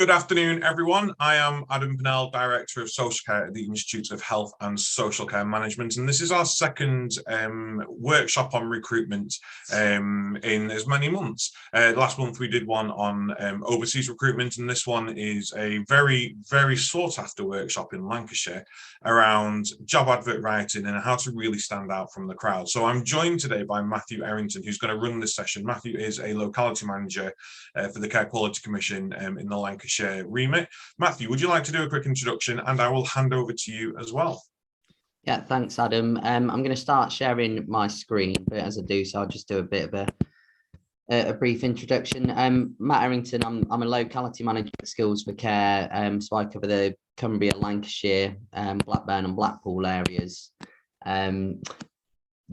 Good afternoon, everyone. I am Adam Pennell, Director of Social Care at the Institute of Health and Social Care Management, and this is our second workshop on recruitment in as many months. Last month we did one on overseas recruitment, and this one is a very, very sought-after workshop in Lancashire around job advert writing and how to really stand out from the crowd. So I'm joined today by Matthew Errington, who's going to run this session. Matthew is a locality manager for the Care Quality Commission in the Lancashire remit. Matthew, would you like to do a quick introduction, and I will hand over to you as well. Yeah, thanks, Adam. I'm going to start sharing my screen, but as I do so, I'll just do a bit of a brief introduction. Matt Errington, I'm a locality manager at Skills for Care, so I cover the Cumbria, Lancashire, Blackburn and Blackpool areas.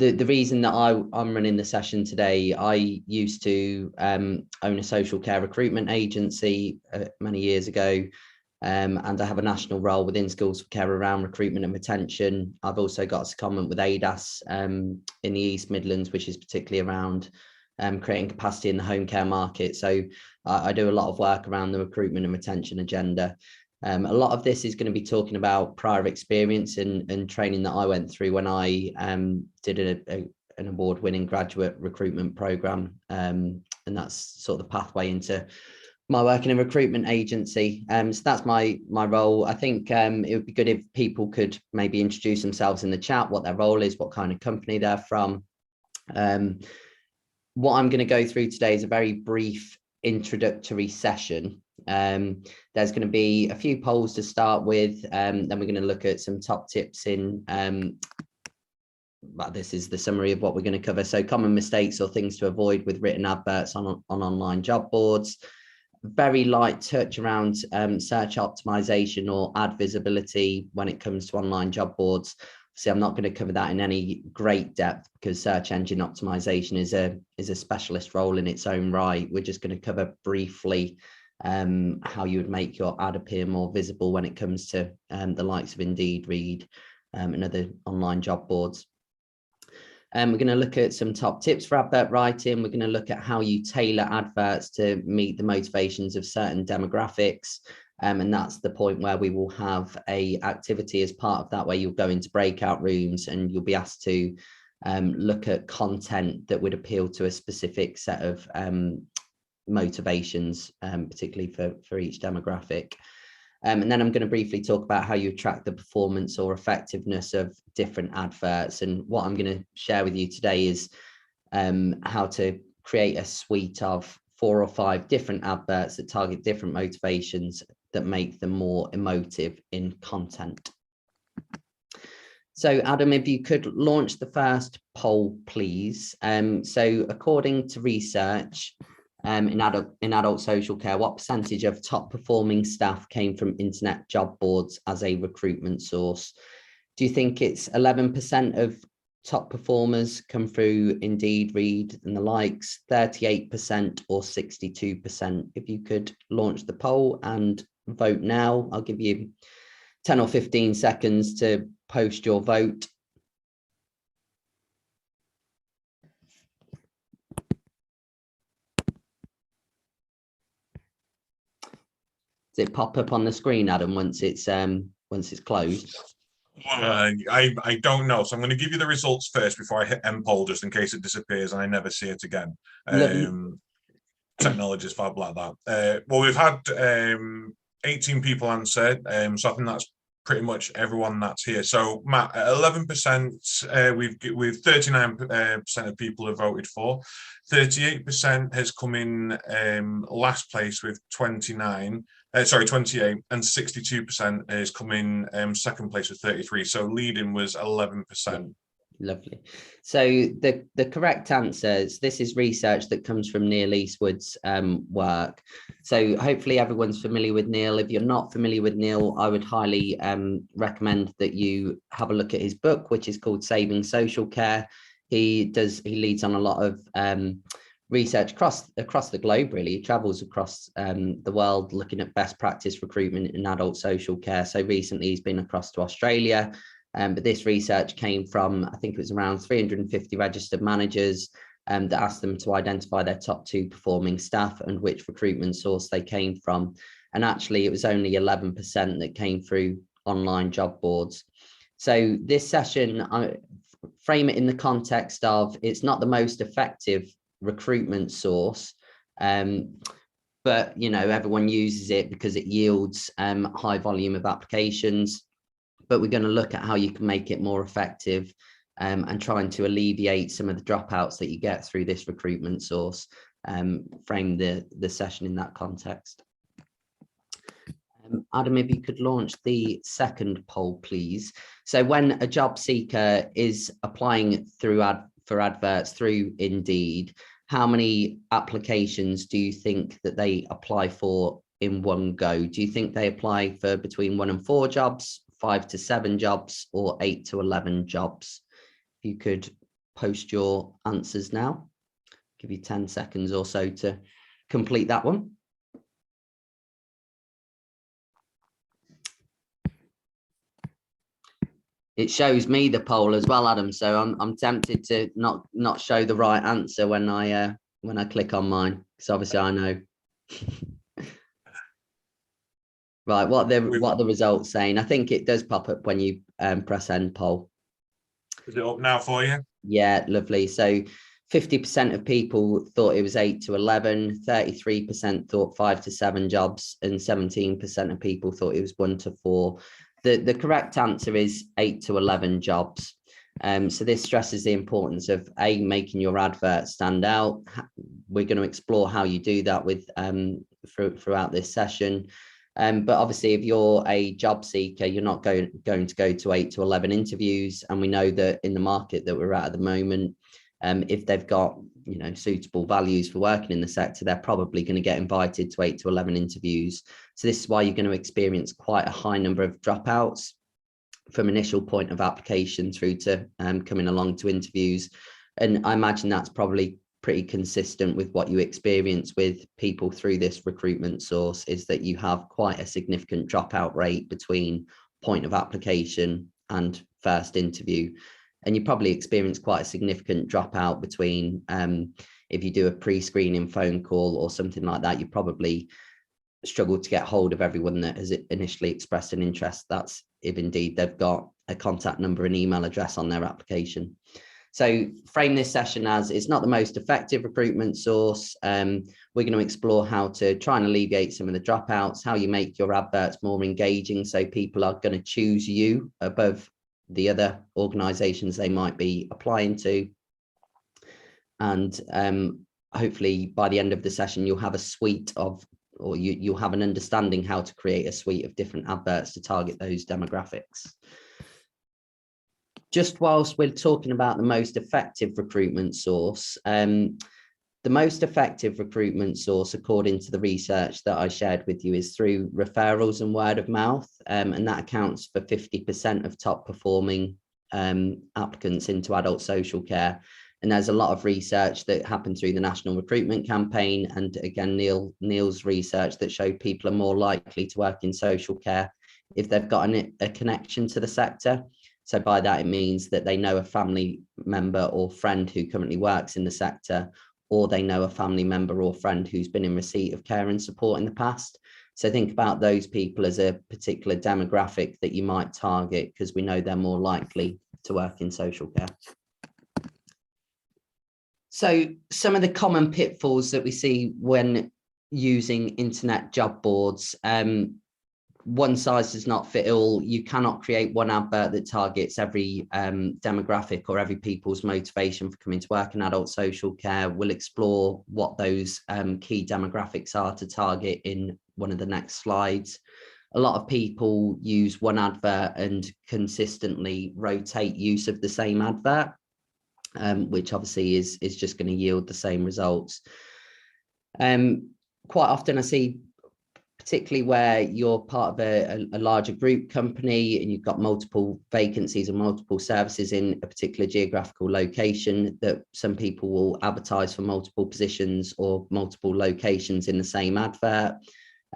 The reason that I'm running the session today, I used to own a social care recruitment agency many years ago, and I have a national role within Skills for Care around recruitment and retention. I've also got a secondment with ADAS in the East Midlands, which is particularly around creating capacity in the home care market. So I do a lot of work around the recruitment and retention agenda. A lot of this is going to be talking about prior experience and training that I went through when I did an award-winning graduate recruitment program, and that's sort of the pathway into my work in a recruitment agency. So that's my role. I think it would be good if people could maybe introduce themselves in the chat, what their role is, what kind of company they're from. What I'm going to go through today is a very brief introductory session. There's going to be a few polls to start with, then we're going to look at some top tips in but this is the summary of what we're going to cover. So common mistakes or things to avoid with written adverts on online job boards. Very light touch around search optimization or ad visibility when it comes to online job boards. So I'm not going to cover that in any great depth because search engine optimization is a specialist role in its own right. We're just going to cover briefly how you would make your ad appear more visible when it comes to the likes of Indeed, Read, and other online job boards. We're going to look at some top tips for advert writing. We're going to look at how you tailor adverts to meet the motivations of certain demographics. And that's the point where we will have a activity as part of that, where you'll go into breakout rooms and you'll be asked to look at content that would appeal to a specific set of motivations, particularly for each demographic. And then I'm going to briefly talk about how you track the performance or effectiveness of different adverts. And what I'm going to share with you today is how to create a suite of 4 or 5 different adverts that target different motivations that make them more emotive in content. So Adam, if you could launch the first poll, please. So according to research, in adult social care, what percentage of top performing staff came from internet job boards as a recruitment source? Do you think it's 11% of top performers come through Indeed, Read and the likes, 38% or 62%? If you could launch the poll and vote now, I'll give you 10 or 15 seconds to post your vote. Does it pop up on the screen, Adam, once it's closed? I don't know, so I'm going to give you the results first before I hit end poll, just in case it disappears and I never see it again. Technology is fab like that. Well, we've had 18 people answer, so I think that's pretty much everyone that's here. So Matt, 11%, we've 39% of people have voted for. 38% has come in last place with 28, and 62% has come in second place with 33. So leading was 11%. Lovely. So the correct answers, this is research that comes from Neil Eastwood's work. So hopefully everyone's familiar with Neil. If you're not familiar with Neil, I would highly recommend that you have a look at his book, which is called Saving Social Care. He leads on a lot of research across the globe, really. He travels across the world looking at best practice recruitment in adult social care. So recently he's been across to Australia. But this research came from, I think it was around 350 registered managers that asked them to identify their top 2 performing staff and which recruitment source they came from. and actually it was only 11% that came through online job boards. So this session, I frame it in the context of it's not the most effective recruitment source, but everyone uses it because it yields high volume of applications. But we're going to look at how you can make it more effective and trying to alleviate some of the dropouts that you get through this recruitment source. Frame the session in that context. Adam, if you could launch the second poll, please. So when a job seeker is applying for adverts through Indeed, how many applications do you think that they apply for in one go? Do you think they apply for between 1 and 4 jobs, 5 to 7 jobs, or 8 to 11 jobs? If you could post your answers now. Give you 10 seconds or so to complete that one. It shows me the poll as well, Adam. So I'm tempted to not show the right answer when I click on mine, because obviously I know. Right, what are the results saying? I think it does pop up when you press end poll. Is it up now for you? Yeah, lovely. So 50% of people thought it was 8 to 11, 33% thought 5 to 7 jobs, and 17% of people thought it was 1 to 4. The correct answer is 8 to 11 jobs. So this stresses the importance of making your advert stand out. We're going to explore how you do that with throughout this session. But obviously, if you're a job seeker, you're not going to go to 8 to 11 interviews. And we know that in the market that we're at the moment, if they've got suitable values for working in the sector, they're probably going to get invited to 8 to 11 interviews. So this is why you're going to experience quite a high number of dropouts from initial point of application through to coming along to interviews. And I imagine that's probably pretty consistent with what you experience with people through this recruitment source, is that you have quite a significant dropout rate between point of application and first interview. And you probably experience quite a significant dropout between if you do a pre-screening phone call or something like that, you probably struggle to get hold of everyone that has initially expressed an interest. That's if indeed they've got a contact number and email address on their application. So frame this session as it's not the most effective recruitment source. We're going to explore how to try and alleviate some of the dropouts, how you make your adverts more engaging so people are going to choose you above the other organizations they might be applying to. And hopefully by the end of the session, you'll have a suite of, or you'll have an understanding how to create a suite of different adverts to target those demographics. Just whilst we're talking about the most effective recruitment source, the most effective recruitment source, according to the research that I shared with you, is through referrals and word of mouth, and that accounts for 50% of top performing applicants into adult social care. And there's a lot of research that happened through the National Recruitment Campaign, and again Neil's research that showed people are more likely to work in social care if they've got a connection to the sector. So by that, it means that they know a family member or friend who currently works in the sector, or they know a family member or friend who's been in receipt of care and support in the past. So think about those people as a particular demographic that you might target, because we know they're more likely to work in social care. So some of the common pitfalls that we see when using internet job boards, one size does not fit all. You cannot create one advert that targets every demographic or every people's motivation for coming to work in adult social care. We'll explore what those key demographics are to target in one of the next slides. A lot of people use one advert and consistently rotate use of the same advert, which obviously is just going to yield the same results. Quite often I see, particularly where you're part of a larger group company and you've got multiple vacancies and multiple services in a particular geographical location, that some people will advertise for multiple positions or multiple locations in the same advert.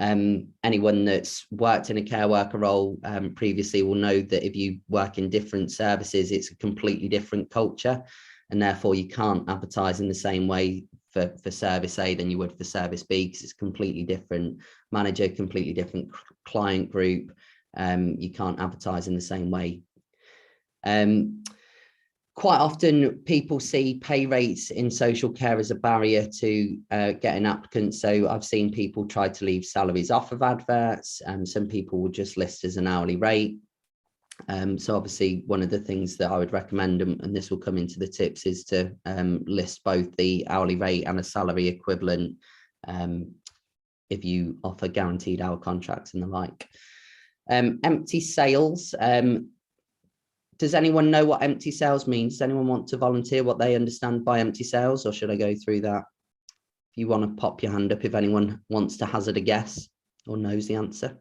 Anyone that's worked in a care worker role previously will know that if you work in different services, it's a completely different culture, and therefore you can't advertise in the same way for service A than you would for service B, because it's completely different manager, completely different client group. You can't advertise in the same way. Quite often people see pay rates in social care as a barrier to getting applicants. So I've seen people try to leave salaries off of adverts, and some people will just list as an hourly rate. So obviously one of the things that I would recommend, and this will come into the tips, is to list both the hourly rate and a salary equivalent if you offer guaranteed hour contracts and the like. Empty sales. Does anyone know what empty sales means? Does anyone want to volunteer what they understand by empty sales, or should I go through that? If you want to pop your hand up if anyone wants to hazard a guess or knows the answer.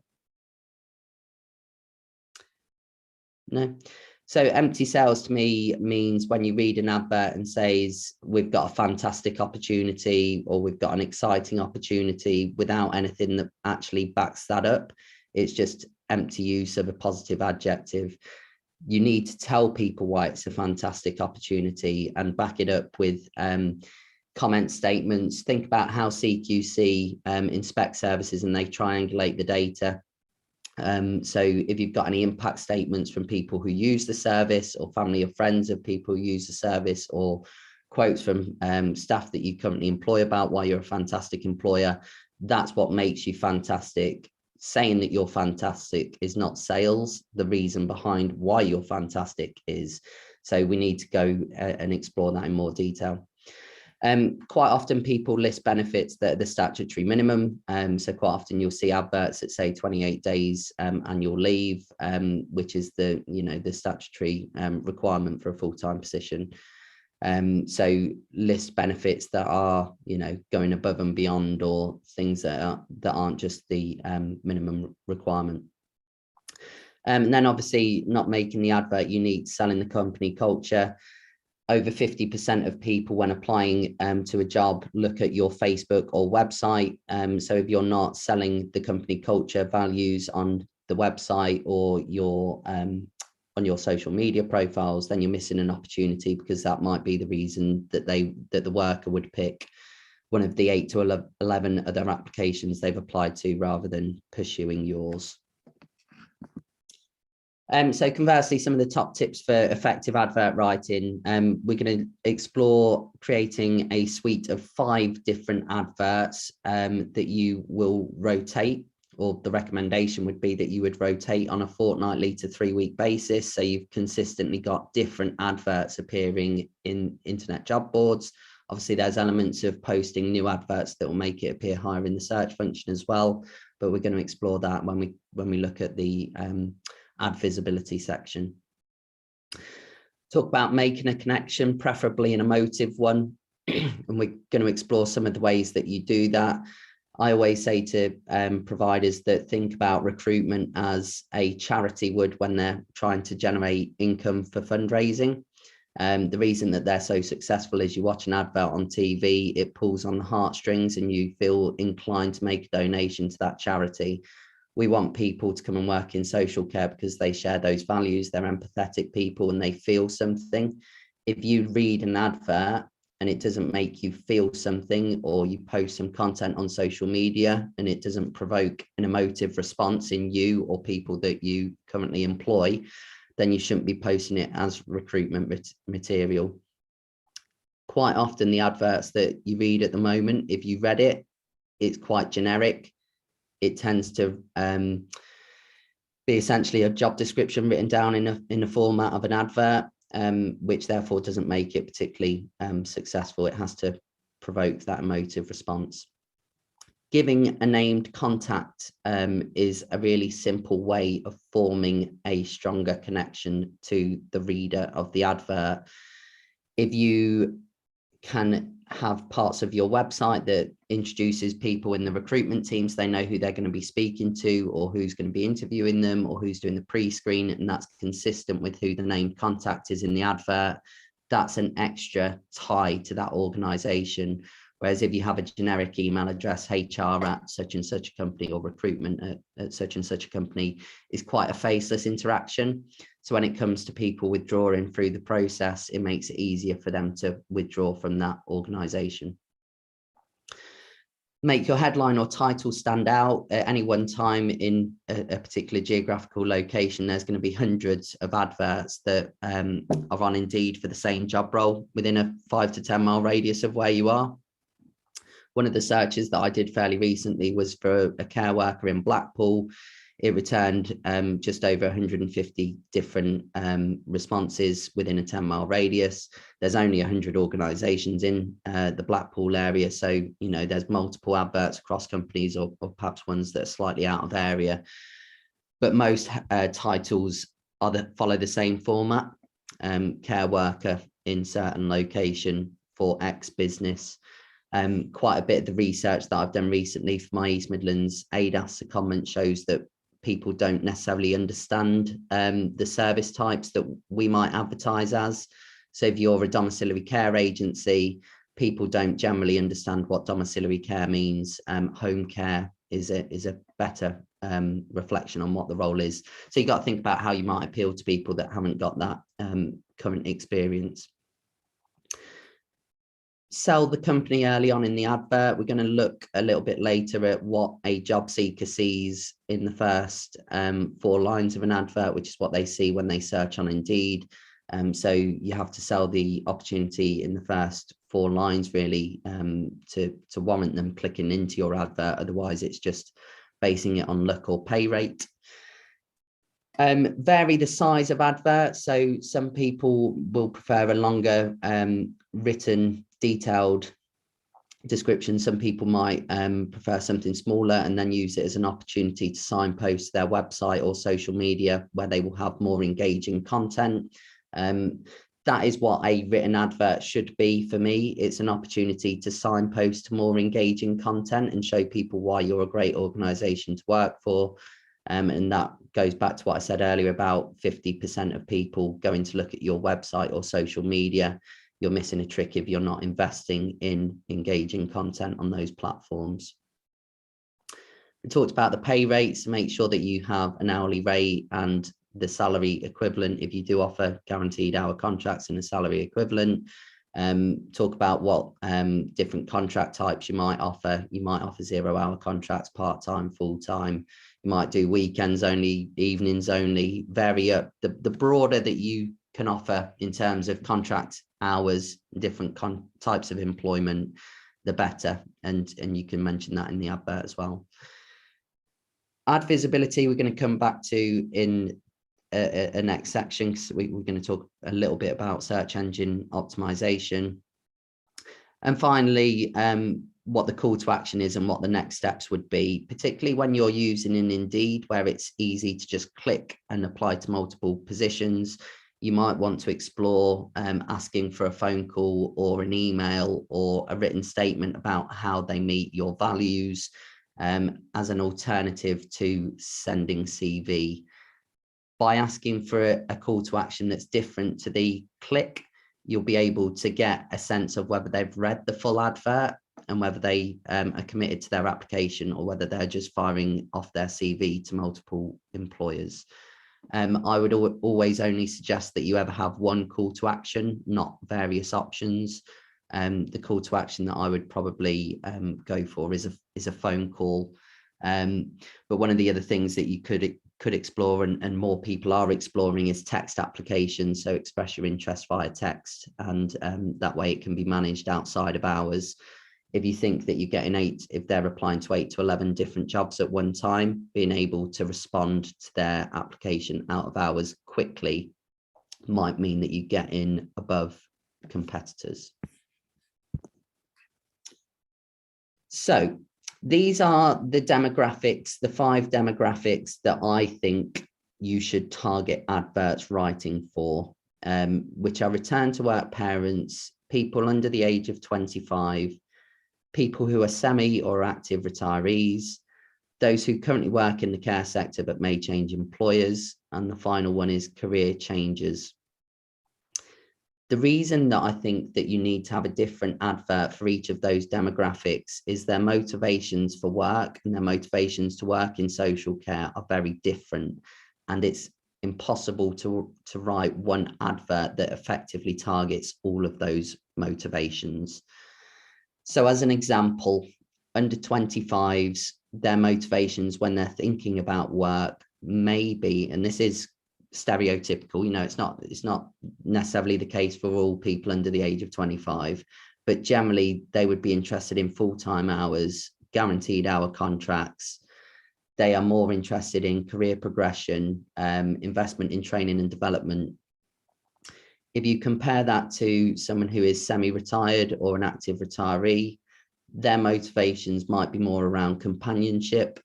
No. So empty sales to me means when you read an advert and says, we've got a fantastic opportunity, or we've got an exciting opportunity, without anything that actually backs that up. It's just empty use of a positive adjective. You need to tell people why it's a fantastic opportunity and back it up with comment statements. Think about how CQC inspect services and they triangulate the data. So if you've got any impact statements from people who use the service, or family or friends of people who use the service, or quotes from staff that you currently employ about why you're a fantastic employer, that's what makes you fantastic. Saying that you're fantastic is not sales. The reason behind why you're fantastic is. So we need to go and explore that in more detail. Quite often people list benefits that are the statutory minimum. So quite often you'll see adverts that say 28 days annual leave, which is the statutory requirement for a full-time position. So list benefits that are going above and beyond, or things that aren't just the minimum requirement. And then obviously not making the advert unique, selling the company culture. Over 50% of people when applying to a job look at your Facebook or website. So if you're not selling the company culture values on the website or your on your social media profiles, then you're missing an opportunity, because that might be the reason that the worker would pick one of the 8 to 11 other applications they've applied to rather than pursuing yours. So conversely, some of the top tips for effective advert writing, we're going to explore creating a suite of 5 different adverts that you will rotate, or the recommendation would be that you would rotate on a fortnightly to 3-week basis. So you've consistently got different adverts appearing in internet job boards. Obviously, there's elements of posting new adverts that will make it appear higher in the search function as well. But we're going to explore that when we look at the ad visibility section. Talk about making a connection, preferably an emotive one. And we're going to explore some of the ways that you do that. I always say to providers that think about recruitment as a charity would when they're trying to generate income for fundraising. The reason that they're so successful is you watch an advert on TV, it pulls on the heartstrings and you feel inclined to make a donation to that charity. We want people to come and work in social care because they share those values, they're empathetic people and they feel something. If you read an advert and it doesn't make you feel something, or you post some content on social media and it doesn't provoke an emotive response in you or people that you currently employ, then you shouldn't be posting it as recruitment material. Quite often the adverts that you read at the moment, if you read it, it's quite generic. It tends to be essentially a job description written down in the format of an advert, which therefore doesn't make it particularly successful. It has to provoke that emotive response. Giving a named contact is a really simple way of forming a stronger connection to the reader of the advert. If you can have parts of your website that introduces people in the recruitment teams, they know who they're going to be speaking to, or who's going to be interviewing them, or who's doing the pre-screen, and that's consistent with who the named contact is in the advert. That's an extra tie to that organization. Whereas if you have a generic email address, HR at such and such a company, or recruitment at such and such a company, is quite a faceless interaction. So when it comes to people withdrawing through the process, it makes it easier for them to withdraw from that organization. Make your headline or title stand out. At any one time in a particular geographical location, there's going to be hundreds of adverts that are on Indeed for the same job role within a 5 to 10 mile radius of where you are. One of the searches that I did fairly recently was for a care worker in Blackpool. It returned just over 150 different responses within a 10 mile radius. There's only 100 organisations in the Blackpool area. So, you know, there's multiple adverts across companies or perhaps ones that are slightly out of area. But most titles follow the same format. Care worker in certain location for X business. Quite a bit of the research that I've done recently for my East Midlands IHSCM shows that people don't necessarily understand the service types that we might advertise as. So if you're a domiciliary care agency, people don't generally understand what domiciliary care means. Home care is a better reflection on what the role is. So you got to think about how you might appeal to people that haven't got that current experience. Sell the company early on in the advert. We're going to look a little bit later at what a job seeker sees in the first 4 lines of an advert, which is what they see when they search on Indeed. So you have to sell the opportunity in the first 4 lines really to warrant them clicking into your advert. Otherwise, it's just basing it on look or pay rate. Vary the size of adverts. So some people will prefer a longer written detailed description. Some people might prefer something smaller and then use it as an opportunity to signpost their website or social media where they will have more engaging content. That is what a written advert should be for me. It's an opportunity to signpost to more engaging content and show people why you're a great organisation to work for. And that goes back to what I said earlier about 50% of people going to look at your website or social media. You're missing a trick if you're not investing in engaging content on those platforms. We talked about the pay rates. Make sure that you have an hourly rate and the salary equivalent if you do offer guaranteed hour contracts and a salary equivalent. Talk about what different contract types you might offer. You might offer 0-hour contracts, part-time, full-time. You might do weekends only, evenings only. Vary up. The broader that you can offer in terms of contract hours, different types of employment, the better. And you can mention that in the advert as well. Ad visibility, we're going to come back to in a next section, because we're going to talk a little bit about search engine optimization. And finally, what the call to action is and what the next steps would be, particularly when you're using an Indeed where it's easy to just click and apply to multiple positions. You might want to explore asking for a phone call or an email or a written statement about how they meet your values as an alternative to sending CV. By asking for a call to action that's different to the click, you'll be able to get a sense of whether they've read the full advert and whether they are committed to their application or whether they're just firing off their CV to multiple employers. I would always only suggest that you ever have one call to action, not various options. The call to action that I would probably go for is a phone call. But one of the other things that you could explore and more people are exploring is text applications. So express your interest via text, and that way it can be managed outside of hours. If you think that you're getting if they're applying to 8 to 11 different jobs at one time, being able to respond to their application out of hours quickly might mean that you get in above competitors. So these are the demographics, the 5 demographics that I think you should target adverts writing for, which are return to work parents, people under the age of 25, people who are semi or active retirees, those who currently work in the care sector but may change employers, and the final one is career changers. The reason that I think that you need to have a different advert for each of those demographics is their motivations for work and their motivations to work in social care are very different, and it's impossible to write one advert that effectively targets all of those motivations. So as an example, under 25s, their motivations when they're thinking about work may be, and this is stereotypical, you know, it's not necessarily the case for all people under the age of 25, but generally they would be interested in full-time hours, guaranteed hour contracts. They are more interested in career progression, investment in training and development. If you compare that to someone who is semi-retired or an active retiree, their motivations might be more around companionship,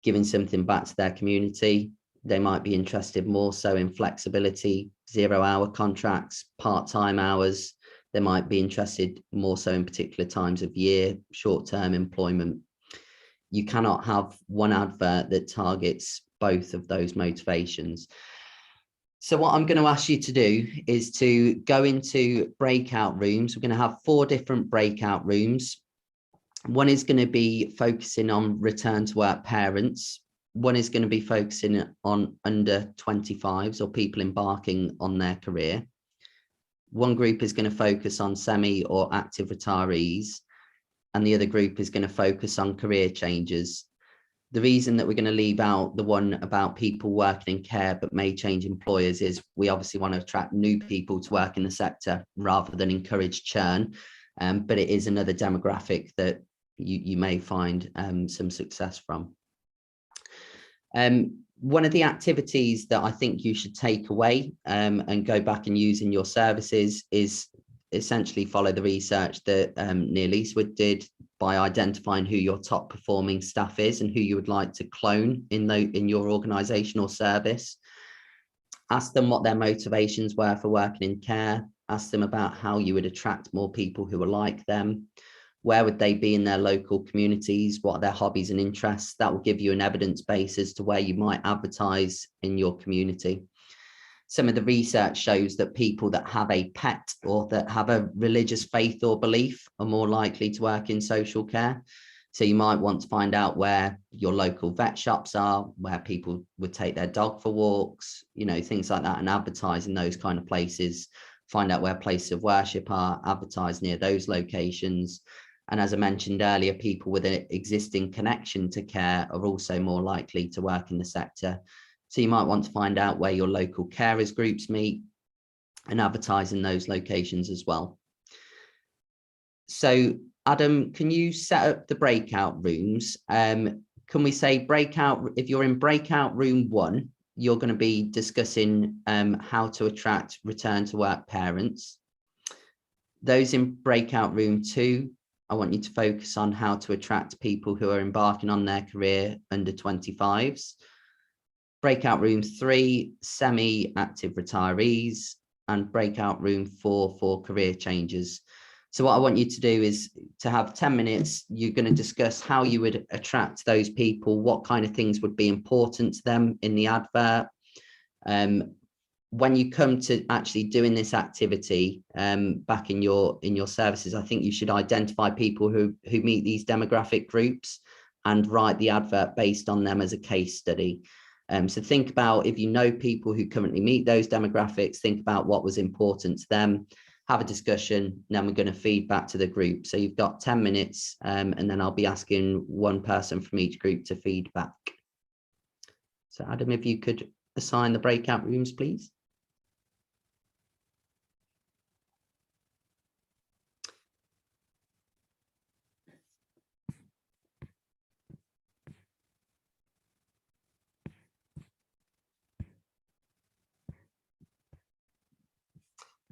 giving something back to their community. They might be interested more so in flexibility, 0-hour contracts, part-time hours. They might be interested more so in particular times of year, short-term employment. You cannot have one advert that targets both of those motivations. So what I'm going to ask you to do is to go into breakout rooms. We're going to have 4 different breakout rooms. One is going to be focusing on return to work parents. One is going to be focusing on under 25s or people embarking on their career. One group is going to focus on semi or active retirees, and the other group is going to focus on career changes. The reason that we're going to leave out the one about people working in care but may change employers is we obviously want to attract new people to work in the sector rather than encourage churn. But it is another demographic that you may find some success from. One of the activities that I think you should take away and go back and use in your services is essentially follow the research that Neil Eastwood did by identifying who your top performing staff is and who you would like to clone in your organisation or service. Ask them what their motivations were for working in care. Ask them about how you would attract more people who are like them. Where would they be in their local communities? What are their hobbies and interests? That will give you an evidence base as to where you might advertise in your community. Some of the research shows that people that have a pet or that have a religious faith or belief are more likely to work in social care. So you might want to find out where your local vet shops are, where people would take their dog for walks, you know, things like that, and advertise in those kind of places. Find out where places of worship are, advertise near those locations. And as I mentioned earlier, people with an existing connection to care are also more likely to work in the sector. So you might want to find out where your local carers groups meet and advertise in those locations as well. So Adam, can you set up the breakout rooms? Can we say breakout, if you're in breakout room 1, you're going to be discussing how to attract return to work parents. Those in breakout room 2, I want you to focus on how to attract people who are embarking on their career under 25s. Breakout room 3, semi-active retirees, and breakout room 4 for career changes. So what I want you to do is to have 10 minutes. You're going to discuss how you would attract those people, what kind of things would be important to them in the advert. When you come to actually doing this activity back in your services, I think you should identify people who meet these demographic groups and write the advert based on them as a case study. So think about, if you know people who currently meet those demographics, think about what was important to them, have a discussion, and then we're going to feed back to the group. So you've got 10 minutes and then I'll be asking one person from each group to feed back. So Adam, if you could assign the breakout rooms, please.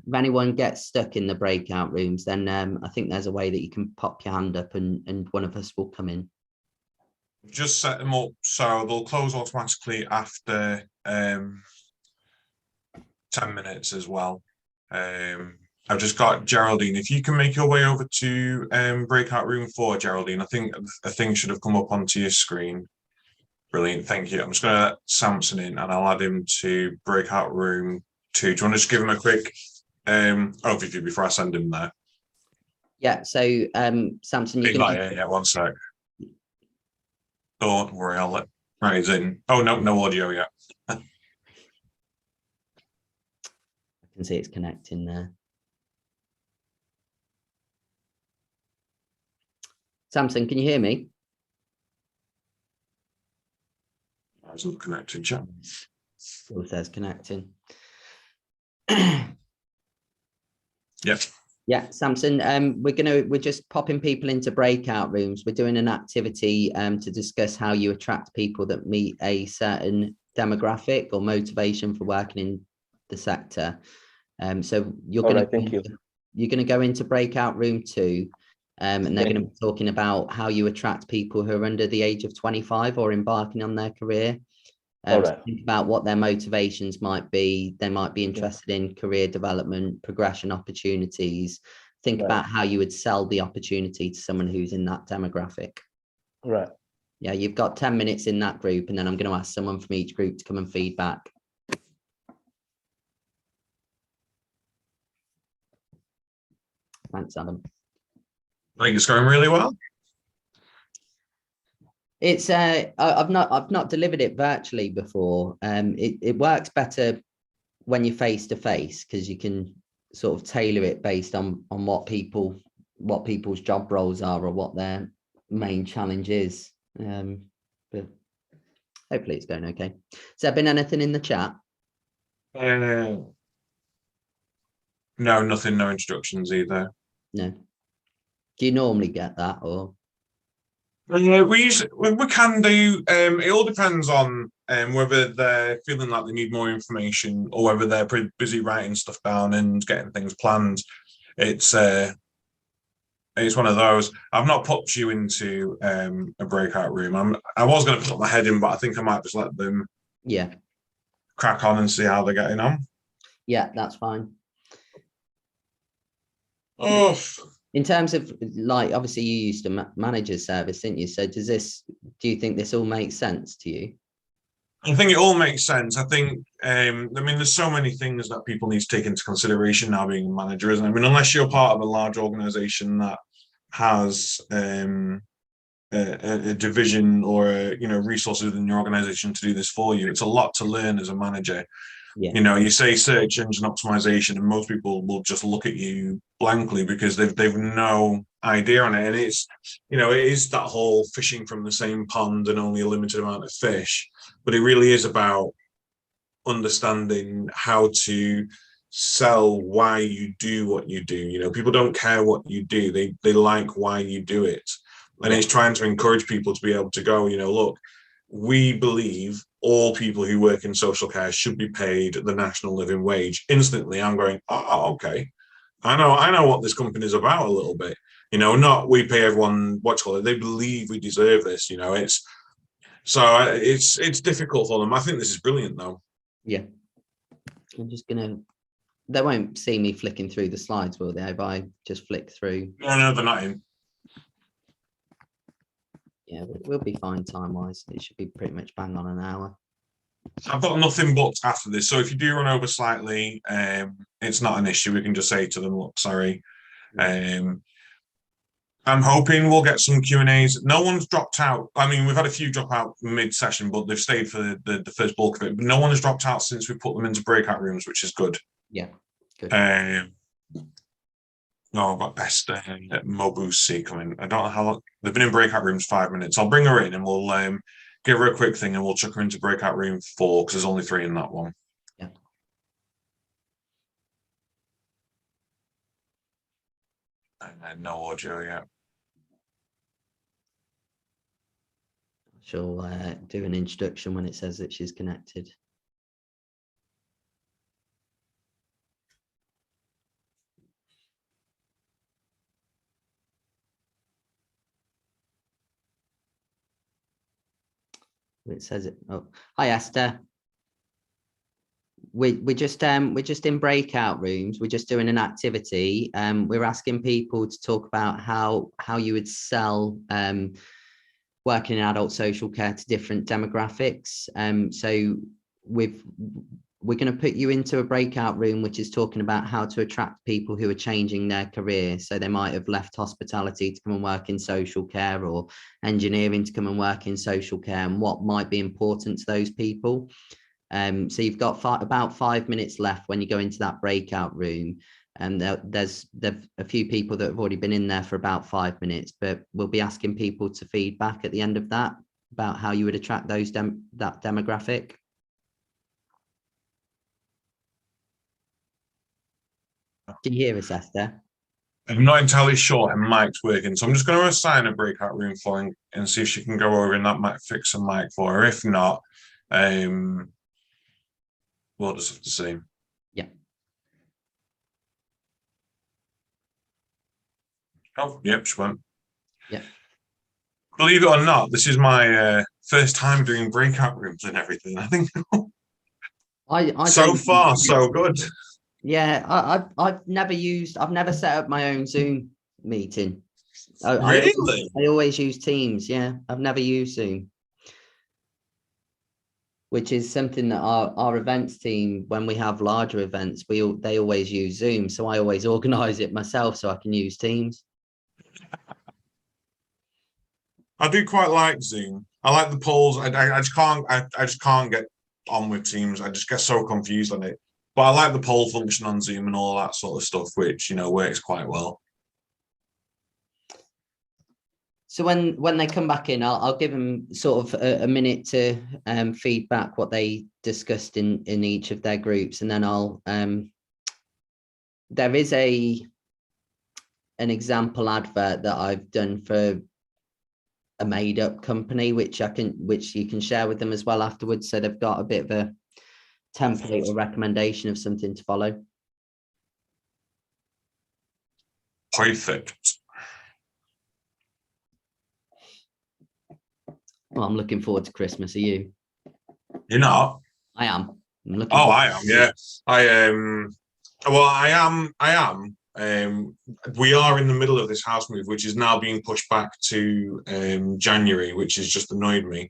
If anyone gets stuck in the breakout rooms, then I think there's a way that you can pop your hand up and one of us will come in. Just set them up so they'll close automatically after 10 minutes as well. I've just got Geraldine. If you can make your way over to breakout room 4, Geraldine, I think a thing should have come up onto your screen. Brilliant, thank you. I'm just going to let Samson in and I'll add him to breakout room 2. Do you want to just give him a quick overview before I send him there? Yeah, so Samson, you can... Yeah, 1 sec. Don't worry, I'll let he's in. Oh, no audio yet. I can see it's connecting there. Samson, can you hear me? I was not connected, chat. Still says connecting. Yep. Yeah, Samson, we're just popping people into breakout rooms. We're doing an activity to discuss how you attract people that meet a certain demographic or motivation for working in the sector. So you're going to go into breakout room 2, and they're going to be talking about how you attract people who are under the age of 25 or embarking on their career. So think about what their motivations might be. They might be interested in career development, progression opportunities. Think about how you would sell the opportunity to someone who's in that demographic. Right. Yeah, you've got 10 minutes in that group, and then I'm going to ask someone from each group to come and feedback. Thanks, Adam. I think it's going really well. It's I've not delivered it virtually before. It works better when you're face to face, because you can sort of tailor it based on what people's job roles are or what their main challenge is. But hopefully it's going okay. Has there been anything in the chat? No, nothing. No instructions either. No. Do you normally get that, or? We can do. It all depends on whether they're feeling like they need more information or whether they're pretty busy writing stuff down and getting things planned. It's one of those. I've not popped you into a breakout room. I was going to put my head in, but I think I might just let them crack on and see how they're getting on. Yeah, that's fine. Oh. In terms of, like, obviously you used a manager's service, didn't you? So do you think this all makes sense to you? I think it all makes sense. I think, I mean, there's so many things that people need to take into consideration now being a manager, isn't it? I mean, unless you're part of a large organization that has a division or resources within your organization to do this for you, it's a lot to learn as a manager. Yeah. You say search engine optimization, and most people will just look at you blankly because they've no idea on it. And it's, it is that whole fishing from the same pond and only a limited amount of fish. But it really is about understanding how to sell why you do what you do. People don't care what you do; they like why you do it. And it's trying to encourage people to be able to go, look, we believe all people who work in social care should be paid the national living wage. Instantly, I'm going, oh, okay. I know what this company is about a little bit. Not we pay everyone they believe we deserve this. It's difficult for them. I think this is brilliant, though. Yeah. I'm just gonna. They won't see me flicking through the slides, will they? If I just flick through. No, they're not in. Yeah, we'll be fine time-wise. It should be pretty much bang on an hour. I've got nothing booked after this, so if you do run over slightly, it's not an issue. We can just say to them, look, sorry. I'm hoping we'll get some Q&As. No one's dropped out. I mean, we've had a few drop out mid-session, but they've stayed for the first bulk of it. But no one has dropped out since we put them into breakout rooms, which is good. Yeah, good. No, I've got Esther Mobusi coming. I don't know how long. They've been in breakout rooms 5 minutes. I'll bring her in and we'll give her a quick thing and we'll chuck her into breakout room 4 because there's only 3 in that one. Yeah. And no audio yet. She'll do an introduction when it says that she's connected. It says it. Oh, hi Esther. We're just in breakout rooms. We're just doing an activity. We're asking people to talk about how you would sell working in adult social care to different demographics. So we're going to put you into a breakout room, which is talking about how to attract people who are changing their career. So they might have left hospitality to come and work in social care, or engineering to come and work in social care, and what might be important to those people. So you've got about 5 minutes left when you go into that breakout room. And there's a few people that have already been in there for about 5 minutes, but we'll be asking people to feedback at the end of that about how you would attract those that demographic. Can you hear us, Esther? I'm not entirely sure her mic's working, so I'm just going to assign a breakout room for her and see if she can go over and that might fix a mic for her. If not, we'll just have to see. Yeah. Oh, yep, she went. Yeah. Believe it or not, this is my first time doing breakout rooms and everything. I think I so far so good. Yeah, I've never set up my own Zoom meeting. Really? I always use Teams. Yeah, I've never used Zoom, which is something that our events team, when we have larger events, they always use Zoom. So I always organize it myself so I can use Teams. I do quite like Zoom. I like the polls. I just can't get on with Teams. I just get so confused on it. But I like the poll function on Zoom and all that sort of stuff, which, you know, works quite well. So when they come back in, I'll give them sort of a minute to feedback what they discussed in each of their groups, and then I'll there is an example advert that I've done for a made up company, which you can share with them as well afterwards, so they've got a bit of a template or recommendation of something to follow. Perfect. Well, I'm looking forward to Christmas. Are you? You're not? I am. I'm looking Oh, I am. Yeah, well, I am. We are in the middle of this house move, which is now being pushed back to January, which has just annoyed me.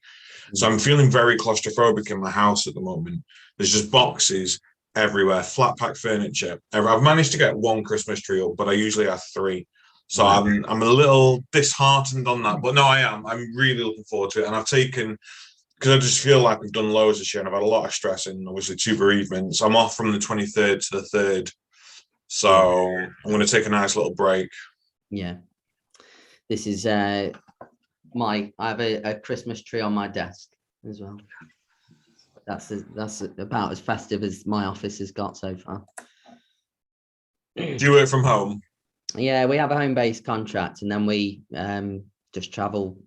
So I'm feeling very claustrophobic in my house at the moment. There's just boxes everywhere, flat pack furniture. I've managed to get one Christmas tree up, but I usually have 3. So I'm a little disheartened on that. But no, I am. I'm really looking forward to it. And I've taken, because I just feel like we've done loads this year and I've had a lot of stress and obviously 2 bereavements. I'm off from the 23rd to the 3rd. So I'm going to take a nice little break. Yeah. This is I have a Christmas tree on my desk as well. That's about as festive as my office has got so far. Do you work from home? Yeah, we have a home-based contract, and then we just travel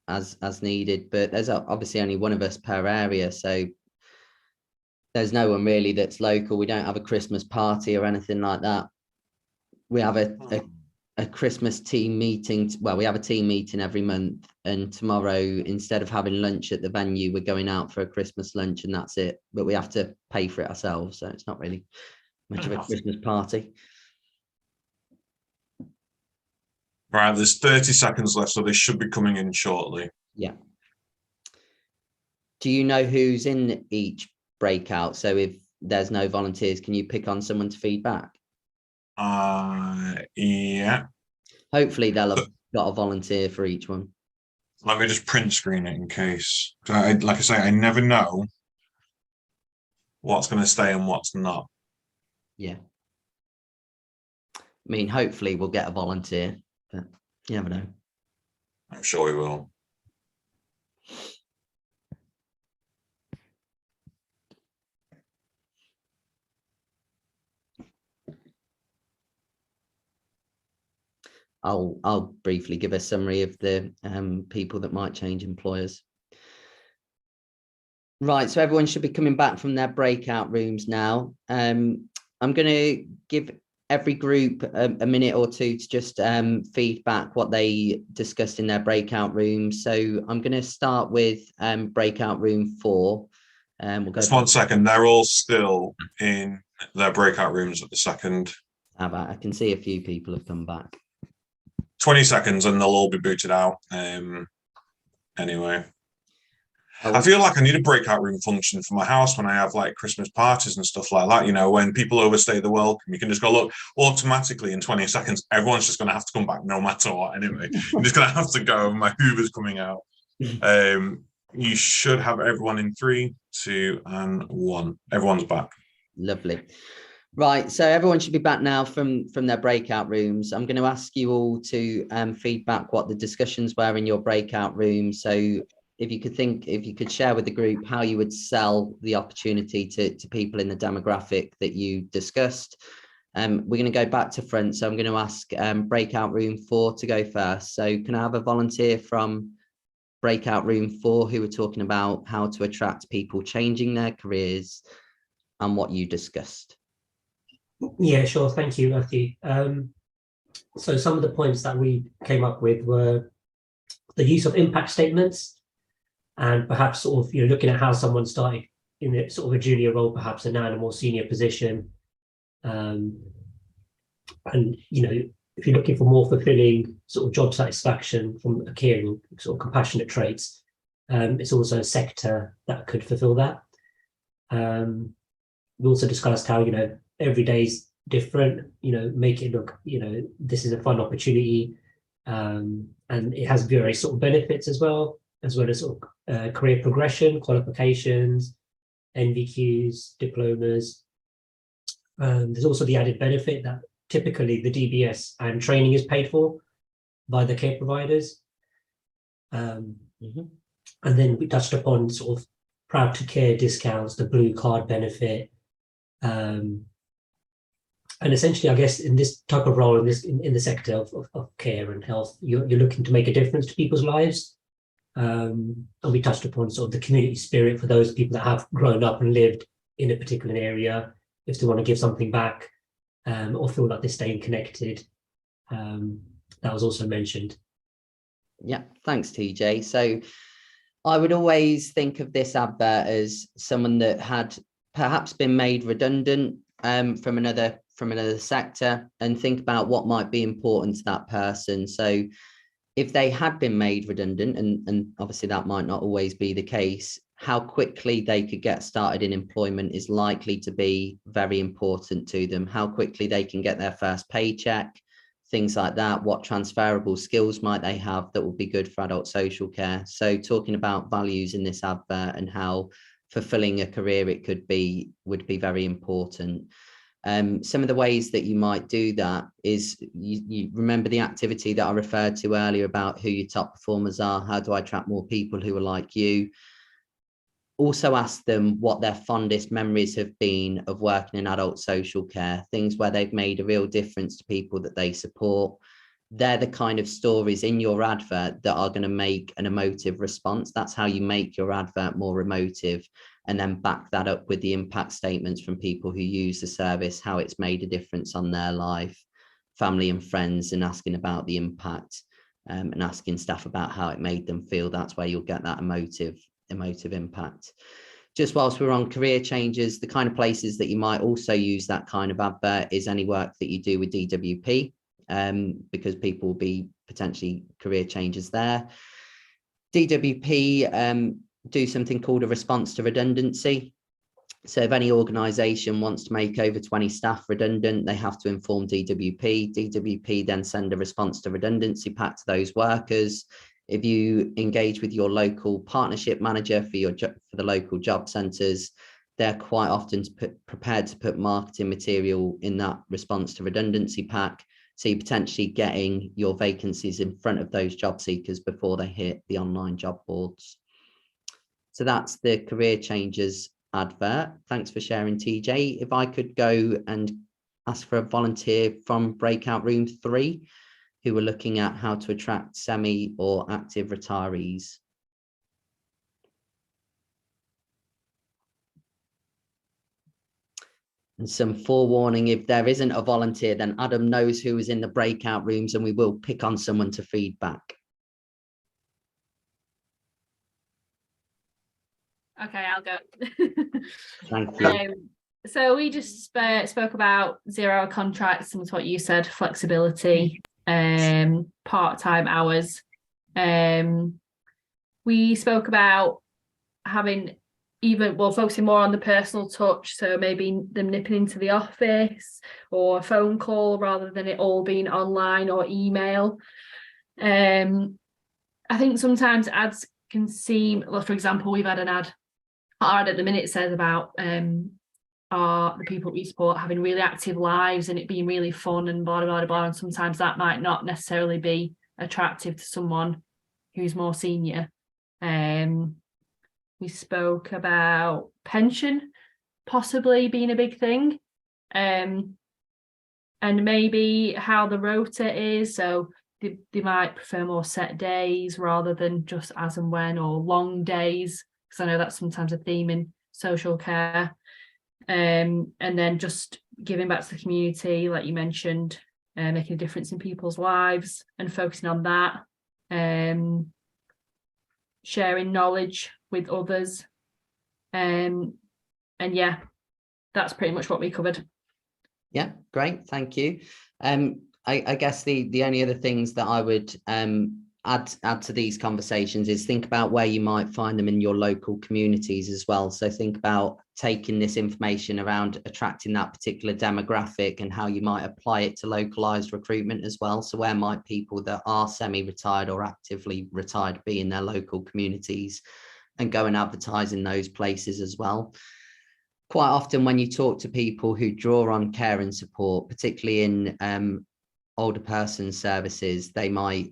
as needed. But there's obviously only one of us per area, so there's no one really that's local. We don't have a Christmas party or anything like that. We have a Christmas team meeting. Well, we have a team meeting every month, and tomorrow, instead of having lunch at the venue, we're going out for a Christmas lunch, and that's it. But we have to pay for it ourselves, so it's not really much of a Christmas party. Right, there's 30 seconds left, so they should be coming in shortly. Yeah. Do you know who's in each breakout? So if there's no volunteers, can you pick on someone to feedback? Yeah. Hopefully they'll have got a volunteer for each one. Let me just print screen it in case. Like I say, I never know what's going to stay and what's not. Yeah. I mean, hopefully we'll get a volunteer, but you never know. I'm sure we will. I'll briefly give a summary of the people that might change employers. Right, so everyone should be coming back from their breakout rooms now. I'm going to give every group a minute or two to just feedback what they discussed in their breakout rooms. So I'm going to start with breakout room 4. We'll go. Just 1 second. They're all still in their breakout rooms at the second. How about, I can see a few people have come back. 20 seconds and they'll all be booted out. Anyway. I feel like I need a breakout room function for my house when I have like Christmas parties and stuff like that. You know, when people overstay the welcome, you can just go, look, automatically in 20 seconds, everyone's just going to have to come back no matter what. Anyway, you're just going to have to go. My Hoover's coming out. You should have everyone in 3, 2, and 1. Everyone's back. Lovely. Right, so everyone should be back now from their breakout rooms. I'm going to ask you all to feedback what the discussions were in your breakout room. So if you could share with the group how you would sell the opportunity to people in the demographic that you discussed. We're going to go back to front, so I'm going to ask breakout room 4 to go first. So can I have a volunteer from breakout room 4 who were talking about how to attract people changing their careers and what you discussed? Yeah, sure. Thank you, Matthew. So some of the points that we came up with were the use of impact statements, and perhaps sort of looking at how someone started in a sort of a junior role, perhaps, and now in a more senior position. And if you're looking for more fulfilling sort of job satisfaction from a caring, sort of compassionate traits, it's also a sector that could fulfill that. We also discussed how every day's different, make it look, this is a fun opportunity, and it has various sort of benefits as well as sort of career progression, qualifications, NVQs, diplomas. There's also the added benefit that typically the DBS and training is paid for by the care providers. And then we touched upon sort of proud to care discounts, the blue card benefit. And essentially, I guess in this type of role, in the sector of care and health, you're looking to make a difference to people's lives. And we touched upon sort of the community spirit for those people that have grown up and lived in a particular area, if they want to give something back, or feel like they're staying connected. That was also mentioned. Yeah, thanks, TJ. So I would always think of this advert as someone that had perhaps been made redundant from another sector, and think about what might be important to that person. So if they had been made redundant, and obviously that might not always be the case, how quickly they could get started in employment is likely to be very important to them. How quickly they can get their first paycheck, things like that. What transferable skills might they have that will be good for adult social care? So talking about values in this advert and how fulfilling a career it could be would be very important. Some of the ways that you might do that is you remember the activity that I referred to earlier about who your top performers are. How do I attract more people who are like you? Also ask them what their fondest memories have been of working in adult social care, things where they've made a real difference to people that they support. They're the kind of stories in your advert that are going to make an emotive response. That's how you make your advert more emotive, and then back that up with the impact statements from people who use the service, how it's made a difference on their life, family and friends, and asking about the impact, and asking staff about how it made them feel. That's where you'll get that emotive impact. Just whilst we're on career changes, the kind of places that you might also use that kind of advert is any work that you do with DWP, because people will be potentially career changes there. DWP do something called a response to redundancy. So if any organisation wants to make over 20 staff redundant, they have to inform DWP. DWP then send a response to redundancy pack to those workers. If you engage with your local partnership manager for the local job centres, they're quite often prepared to put marketing material in that response to redundancy pack. So you're potentially getting your vacancies in front of those job seekers before they hit the online job boards. So that's the career changes advert. Thanks for sharing, TJ. If I could go and ask for a volunteer from breakout room 3 who were looking at how to attract semi or active retirees. And some forewarning, if there isn't a volunteer, then Adam knows who is in the breakout rooms and we will pick on someone to feedback. Okay, I'll go. Thank you. So we just spoke about 0-hour contracts, and what you said, flexibility, part-time hours. We spoke about having focusing more on the personal touch, so maybe them nipping into the office or a phone call rather than it all being online or email. I think sometimes ads can seem, well, for example, we've had an ad, our ad at the minute says about are the people we support having really active lives and it being really fun and blah, blah, blah, blah. And sometimes that might not necessarily be attractive to someone who's more senior. We spoke about pension possibly being a big thing, and maybe how the rota is. So they might prefer more set days rather than just as and when, or long days, because I know that's sometimes a theme in social care. And then just giving back to the community, like you mentioned, making a difference in people's lives and focusing on that, sharing knowledge with others. And yeah, that's pretty much what we covered. Yeah, great, thank you. I guess the only other things that I would add to these conversations is think about where you might find them in your local communities as well. So think about taking this information around attracting that particular demographic and how you might apply it to localized recruitment as well. So where might people that are semi-retired or actively retired be in their local communities, and go and advertise in those places as well. Quite often when you talk to people who draw on care and support, particularly in older person services, they might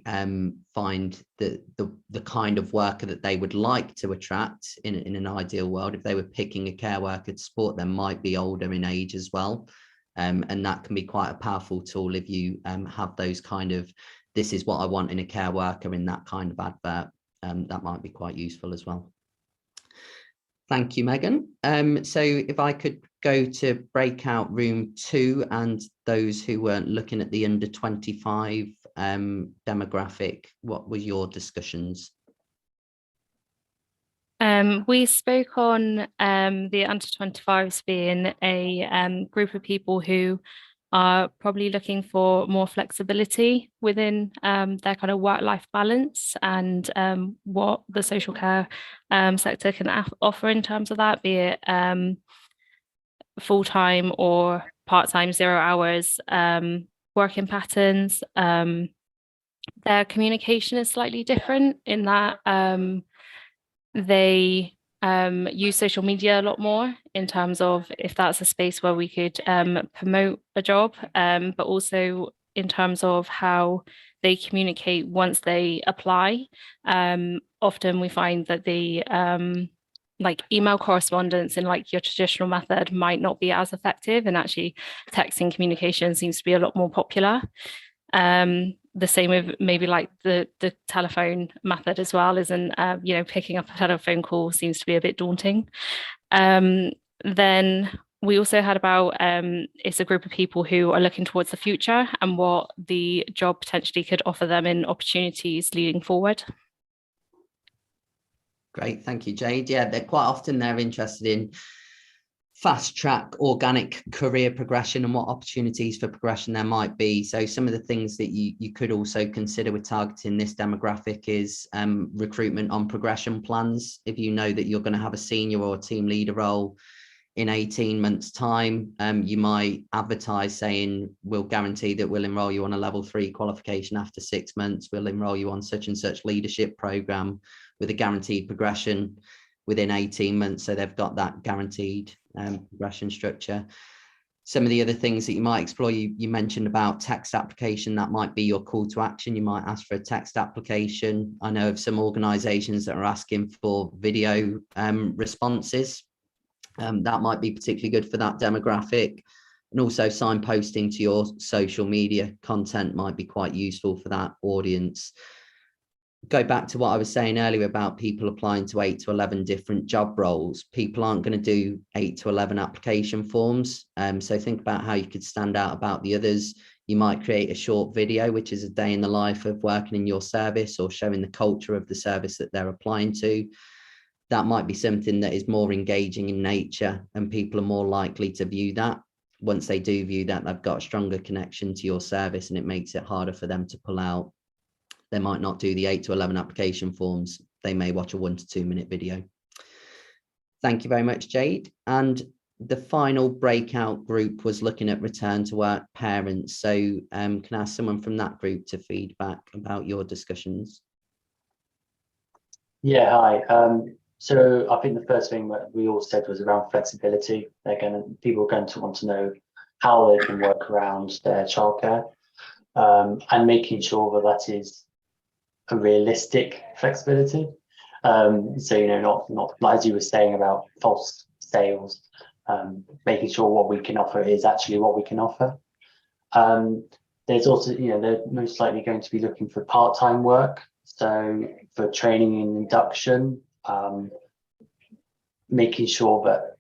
find that the kind of worker that they would like to attract in an ideal world, if they were picking a care worker to support them, might be older in age as well. And that can be quite a powerful tool if you have those kind of, this is what I want in a care worker in that kind of advert. That might be quite useful as well. Thank you, Megan. So if I could go to breakout room 2, and those who weren't looking at the under 25 demographic, what were your discussions? We spoke on the under 25s being a group of people who are probably looking for more flexibility within their kind of work-life balance, and what the social care sector can offer in terms of that, be it full-time or part-time, 0 hours, working patterns. Their communication is slightly different in that they use social media a lot more, in terms of if that's a space where we could promote a job, but also in terms of how they communicate once they apply. Often we find that the like email correspondence in like your traditional method might not be as effective, and actually texting communication seems to be a lot more popular. The same with maybe like the telephone method as well, isn't picking up a telephone call seems to be a bit daunting. Then we also had about it's a group of people who are looking towards the future and what the job potentially could offer them in opportunities leading forward. Great, thank you, Jade. Yeah, they're interested in fast track organic career progression and what opportunities for progression there might be. So some of the things that you could also consider with targeting this demographic is recruitment on progression plans. If you know that you're going to have a senior or a team leader role in 18 months time, you might advertise saying, we'll guarantee that we'll enroll you on a level 3 qualification after 6 months, we'll enroll you on such and such leadership program with a guaranteed progression within 18 months. So they've got that guaranteed progression structure. Some of the other things that you might explore, you mentioned about text application. That might be your call to action. You might ask for a text application. I know of some organizations that are asking for video responses. That might be particularly good for that demographic. And also signposting to your social media content might be quite useful for that audience. Go back to what I was saying earlier about people applying to 8 to 11 different job roles. People aren't going to do 8 to 11 application forms. So think about how you could stand out about the others. You might create a short video, which is a day in the life of working in your service, or showing the culture of the service that they're applying to. That might be something that is more engaging in nature, and people are more likely to view that. Once they do view that, they've got a stronger connection to your service, and it makes it harder for them to pull out. They might not do the 8 to 11 application forms. They may watch a 1 to 2 minute video. Thank you very much, Jade. And the final breakout group was looking at return to work parents. So can I ask someone from that group to feedback about your discussions? Yeah, hi. So I think the first thing that we all said was around flexibility. People are going to want to know how they can work around their childcare, and making sure that is a realistic flexibility. So not as you were saying about false sales, making sure what we can offer is actually what we can offer. There's also, they're most likely going to be looking for part-time work. So for training and induction, making sure that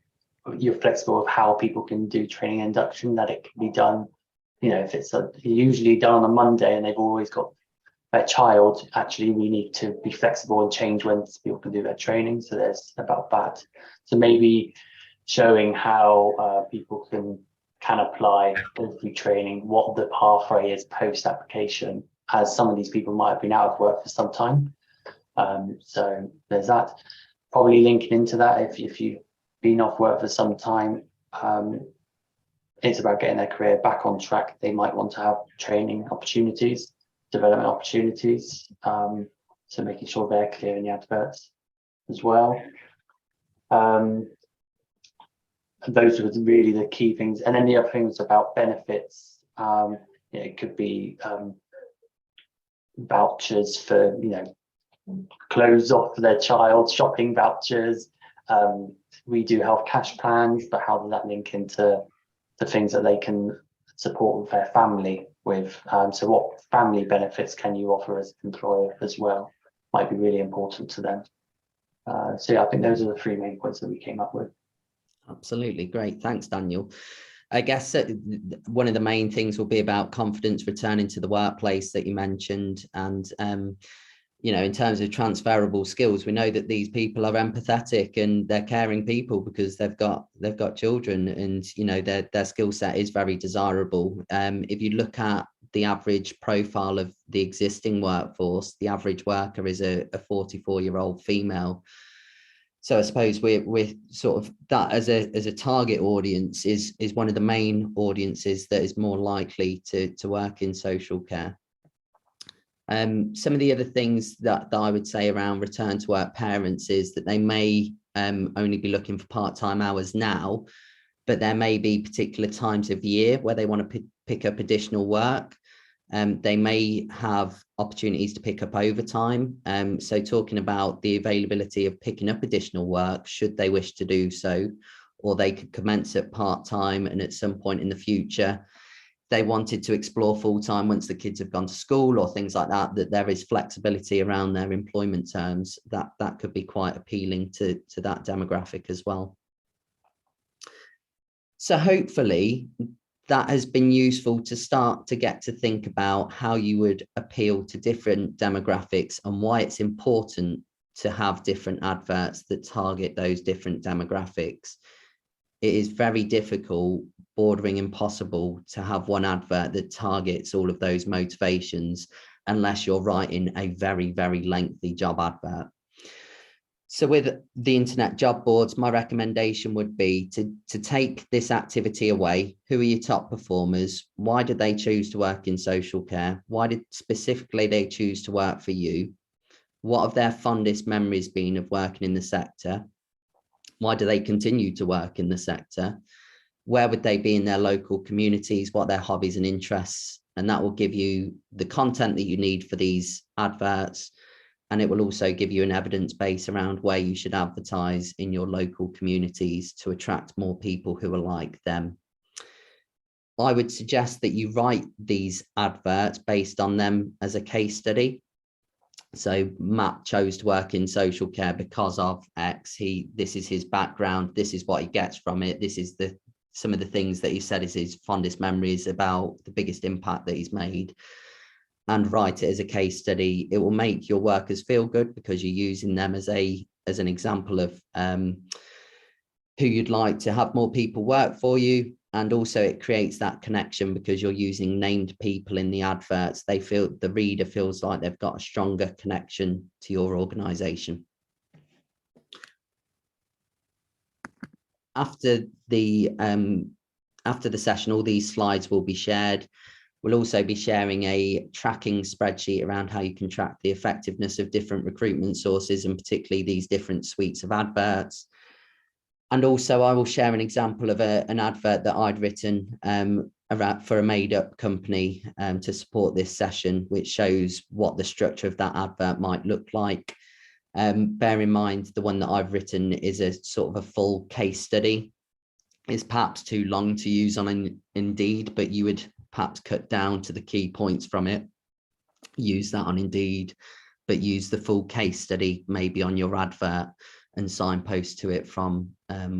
you're flexible with how people can do training and induction, that it can be done, if it's usually done on a Monday and they've always got their child, actually we need to be flexible and change when people can do their training. So there's about that. So maybe showing how people can apply, go through training, what the pathway is post-application, as some of these people might have been out of work for some time. So there's that. Probably linking into that, if you've been off work for some time, it's about getting their career back on track. They might want to have training opportunities, development opportunities, so making sure they're clear in the adverts as well. Those were really the key things. And then the other things about benefits, it could be vouchers for, clothes off for their child, shopping vouchers. We do health cash plans, but how does that link into the things that they can support their family with? So what family benefits can you offer as an employer as well? Might be really important to them. So yeah, I think those are the three main points that we came up with. Absolutely. Great. Thanks, Daniel. I guess one of the main things will be about confidence returning to the workplace that you mentioned. And, in terms of transferable skills, we know that these people are empathetic and they're caring people because they've got children, and, their skill set is very desirable. If you look at the average profile of the existing workforce, the average worker is a 44-year-old female. So I suppose we're sort of that as a target audience is one of the main audiences that is more likely to work in social care. Some of the other things that I would say around return to work parents is that they may only be looking for part-time hours now, but there may be particular times of year where they want to pick up additional work. They may have opportunities to pick up overtime. So talking about the availability of picking up additional work, should they wish to do so, or they could commence at part-time and at some point in the future, they wanted to explore full-time once the kids have gone to school or things like that, that there is flexibility around their employment terms, that could be quite appealing to that demographic as well. So hopefully that has been useful to start to get to think about how you would appeal to different demographics and why it's important to have different adverts that target those different demographics. It is very difficult, bordering impossible, to have one advert that targets all of those motivations unless you're writing a very, very lengthy job advert. So with the internet job boards, my recommendation would be to take this activity away. Who are your top performers? Why did they choose to work in social care? Why did specifically they choose to work for you? What have their fondest memories been of working in the sector? Why do they continue to work in the sector? Where would they be in their local communities? What are their hobbies and interests? And that will give you the content that you need for these adverts. And it will also give you an evidence base around where you should advertise in your local communities to attract more people who are like them. I would suggest that you write these adverts based on them as a case study. So Matt chose to work in social care because of X. This is his background. This is what he gets from it. This is some of the things that he said is his fondest memories about the biggest impact that he's made. And write it as a case study. It will make your workers feel good because you're using them as an example of who you'd like to have more people work for you. And also it creates that connection because you're using named people in the adverts. The reader feels like they've got a stronger connection to your organization. After the session, all these slides will be shared. We'll also be sharing a tracking spreadsheet around how you can track the effectiveness of different recruitment sources, and particularly these different suites of adverts. And also I will share an example of an advert that I'd written for a made-up company to support this session, which shows what the structure of that advert might look like. Bear in mind, the one that I've written is a sort of a full case study. It's perhaps too long to use on Indeed, but you would perhaps cut down to the key points from it, use that on Indeed, but use the full case study maybe on your advert and signpost to it from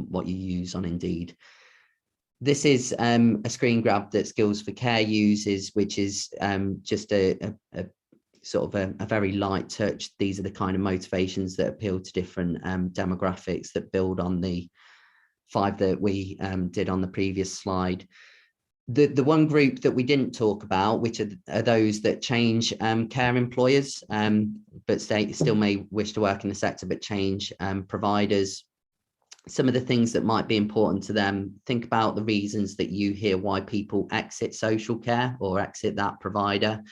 what you use on Indeed. This is a screen grab that Skills for Care uses, which is just a sort of a very light touch. These are the kind of motivations that appeal to different demographics that build on the 5 that we did on the previous slide. The one group that we didn't talk about, which are those that change care employers, but still may wish to work in the sector, but change providers. Some of the things that might be important to them, think about the reasons that you hear why people exit social care or exit that provider.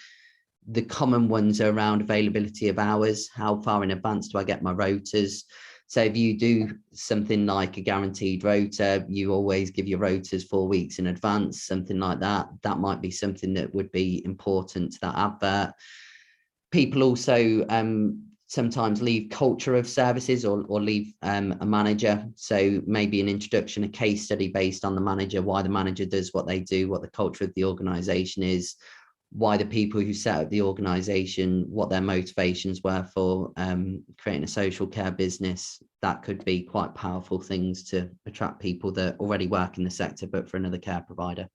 The common ones are around availability of hours. How far in advance do I get my rotas? So if you do something like a guaranteed rota, you always give your rotas 4 weeks in advance, something like that. That might be something that would be important to that advert. People also sometimes leave culture of services or leave a manager. So maybe an introduction, a case study based on the manager, why the manager does what they do, what the culture of the organisation is, why the people who set up the organisation, what their motivations were for creating a social care business. That could be quite powerful things to attract people that already work in the sector, but for another care provider.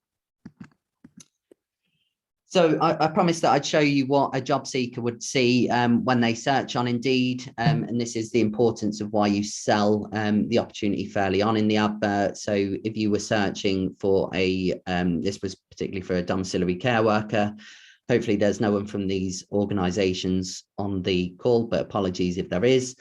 So I promised that I'd show you what a job seeker would see when they search on Indeed. And this is the importance of why you sell the opportunity fairly on in the advert. So if you were searching for this was particularly for a domiciliary care worker, hopefully there's no one from these organisations on the call, but apologies if there is.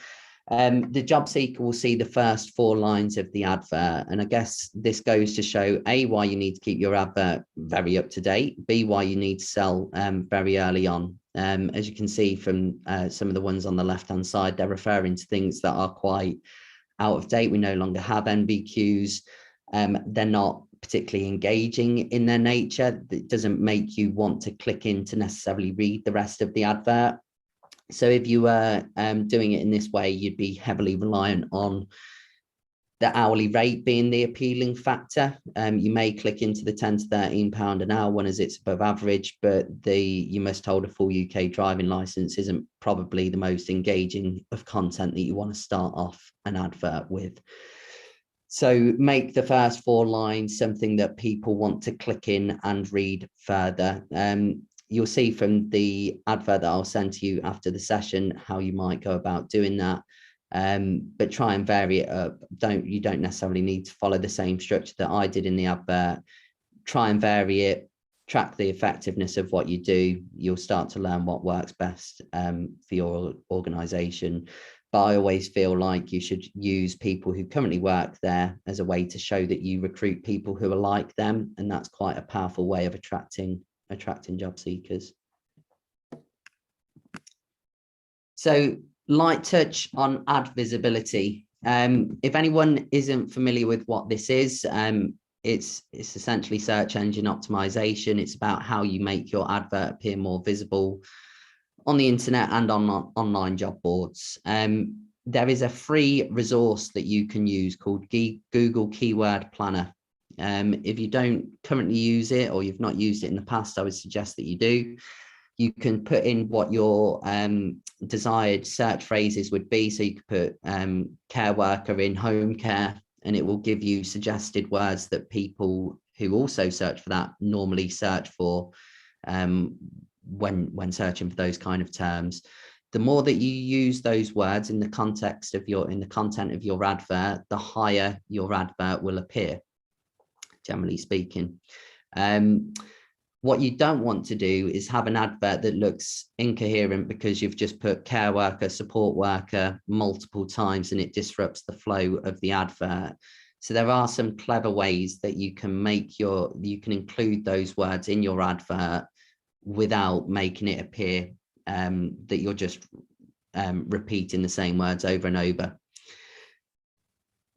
The job seeker will see the first 4 lines of the advert. And I guess this goes to show A, why you need to keep your advert very up to date, B, why you need to sell very early on. As you can see from some of the ones on the left-hand side, they're referring to things that are quite out of date. We no longer have NVQs. They're not particularly engaging in their nature. It doesn't make you want to click in to necessarily read the rest of the advert. So if you were doing it in this way, you'd be heavily reliant on the hourly rate being the appealing factor. You may click into the £10 to £13 an hour one as it's above average, but you must hold a full UK driving licence isn't probably the most engaging of content that you want to start off an advert with. So make the first 4 lines something that people want to click in and read further. You'll see from the advert that I'll send to you after the session how you might go about doing that, but try and vary it up. You don't necessarily need to follow the same structure that I did in the advert. Try and vary it, track the effectiveness of what you do. You'll start to learn what works best for your organisation. But I always feel like you should use people who currently work there as a way to show that you recruit people who are like them, and that's quite a powerful way of attracting job seekers. So light touch on ad visibility. If anyone isn't familiar with what this is, it's essentially search engine optimization. It's about how you make your advert appear more visible on the internet and on online job boards. There is a free resource that you can use called Google Keyword Planner. If you don't currently use it or you've not used it in the past, I would suggest that you do. You can put in what your desired search phrases would be. So you could put care worker in home care, and it will give you suggested words that people who also search for that normally search for when searching for those kind of terms. The more that you use those words in the context of in the content of your advert, the higher your advert will appear, generally speaking. What you don't want to do is have an advert that looks incoherent because you've just put care worker, support worker multiple times, and it disrupts the flow of the advert. So there are some clever ways that you can include those words in your advert without making it appear that you're just repeating the same words over and over.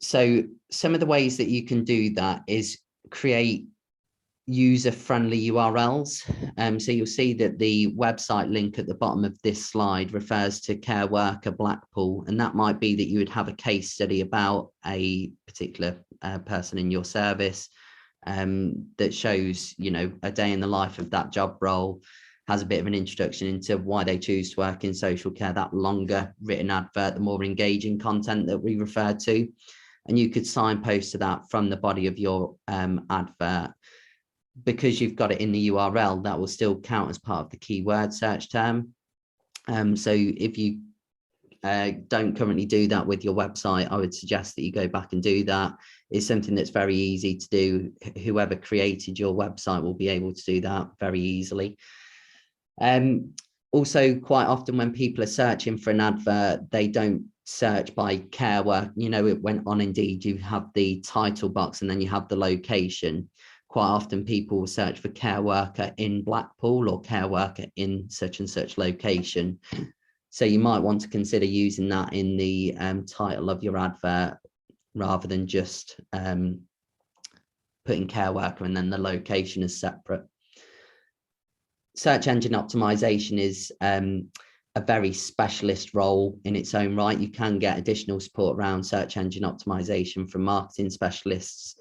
So some of the ways that you can do that is create user-friendly URLs. So you'll see that the website link at the bottom of this slide refers to Care Worker Blackpool, and that might be that you would have a case study about a particular person in your service that shows, you know, a day in the life of that job role, has a bit of an introduction into why they choose to work in social care, that longer written advert, the more engaging content that we refer to. And you could signpost to that from the body of your advert. Because you've got it in the URL, that will still count as part of the keyword search term. So if you don't currently do that with your website, I would suggest that you go back and do that. It's something that's very easy to do. Whoever created your website will be able to do that very easily. Also, quite often when people are searching for an advert, they don't search by care work. You know, it went on Indeed, you have the title box and then you have the location. Quite often people will search for care worker in Blackpool or care worker in such and such location. So you might want to consider using that in the title of your advert rather than just putting care worker and then the location is separate. Search engine optimization is a very specialist role in its own right. You can get additional support around search engine optimization from marketing specialists.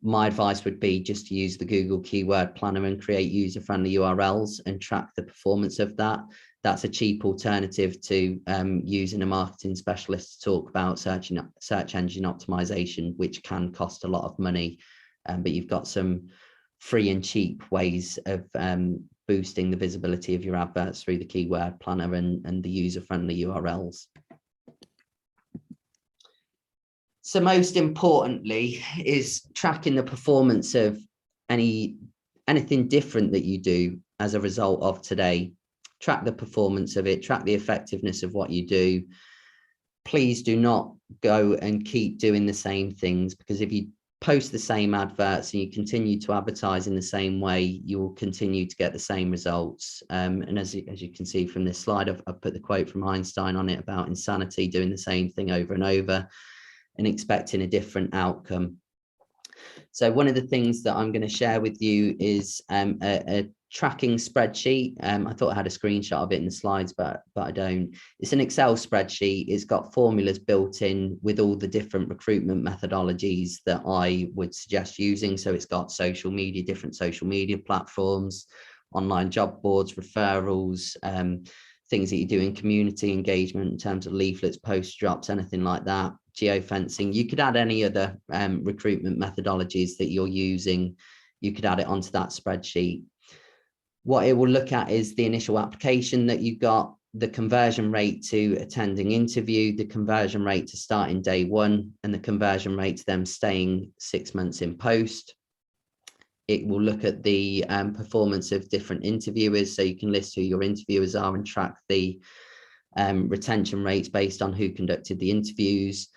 My advice would be just to use the Google Keyword Planner and create user-friendly URLs and track the performance of that. That's a cheap alternative to using a marketing specialist to talk about search engine optimization, which can cost a lot of money. But you've got some free and cheap ways of boosting the visibility of your adverts through the Keyword Planner and the user-friendly URLs. So most importantly is tracking the performance of anything different that you do as a result of today. Track the performance of it, track the effectiveness of what you do. Please do not go and keep doing the same things, because if you post the same adverts and you continue to advertise in the same way, you will continue to get the same results. And as you can see from this slide, I've put the quote from Einstein on it about insanity, doing the same thing over and over and expecting a different outcome. So one of the things that I'm going to share with you is a tracking spreadsheet. I thought I had a screenshot of it in the slides, but I don't. It's an Excel spreadsheet. It's got formulas built in with all the different recruitment methodologies that I would suggest using. So it's got social media, different social media platforms, online job boards, referrals, things that you do in community engagement in terms of leaflets, post drops, anything like that, geofencing. You could add any other recruitment methodologies that you're using. You could add it onto that spreadsheet. What it will look at is the initial application that you got, the conversion rate to attending interview, the conversion rate to starting day one, and the conversion rate to them staying 6 months in post. It will look at the performance of different interviewers, so you can list who your interviewers are and track the retention rates based on who conducted the interviews.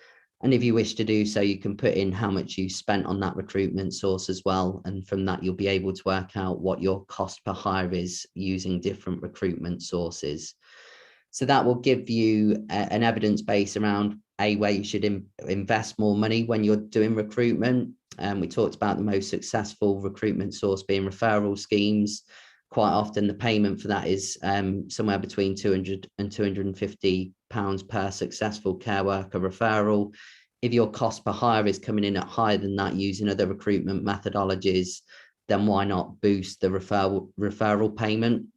And if you wish to do so, you can put in how much you spent on that recruitment source as well. And from that, you'll be able to work out what your cost per hire is using different recruitment sources. So that will give you an evidence base around where you should invest more money when you're doing recruitment. We talked about the most successful recruitment source being referral schemes. Quite often the payment for that is somewhere between £200 and £250 per successful care worker referral. If your cost per hire is coming in at higher than that using other recruitment methodologies, then why not boost the referral payment?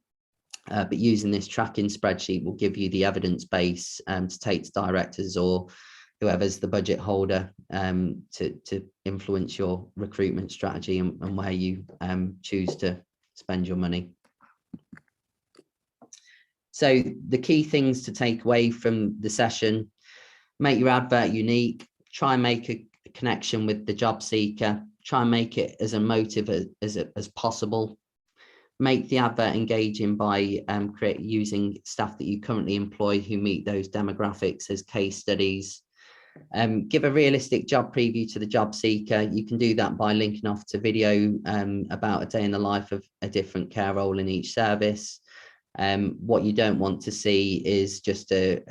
But using this tracking spreadsheet will give you the evidence base to take to directors or whoever's the budget holder to influence your recruitment strategy and where you choose to spend your money. So the key things to take away from the session: make your advert unique, try and make a connection with the job seeker, try and make it as emotive as possible, make the advert engaging by using staff that you currently employ who meet those demographics as case studies, Give a realistic job preview to the job seeker. You can do that by linking off to video about a day in the life of a different care role in each service. What you don't want to see is just a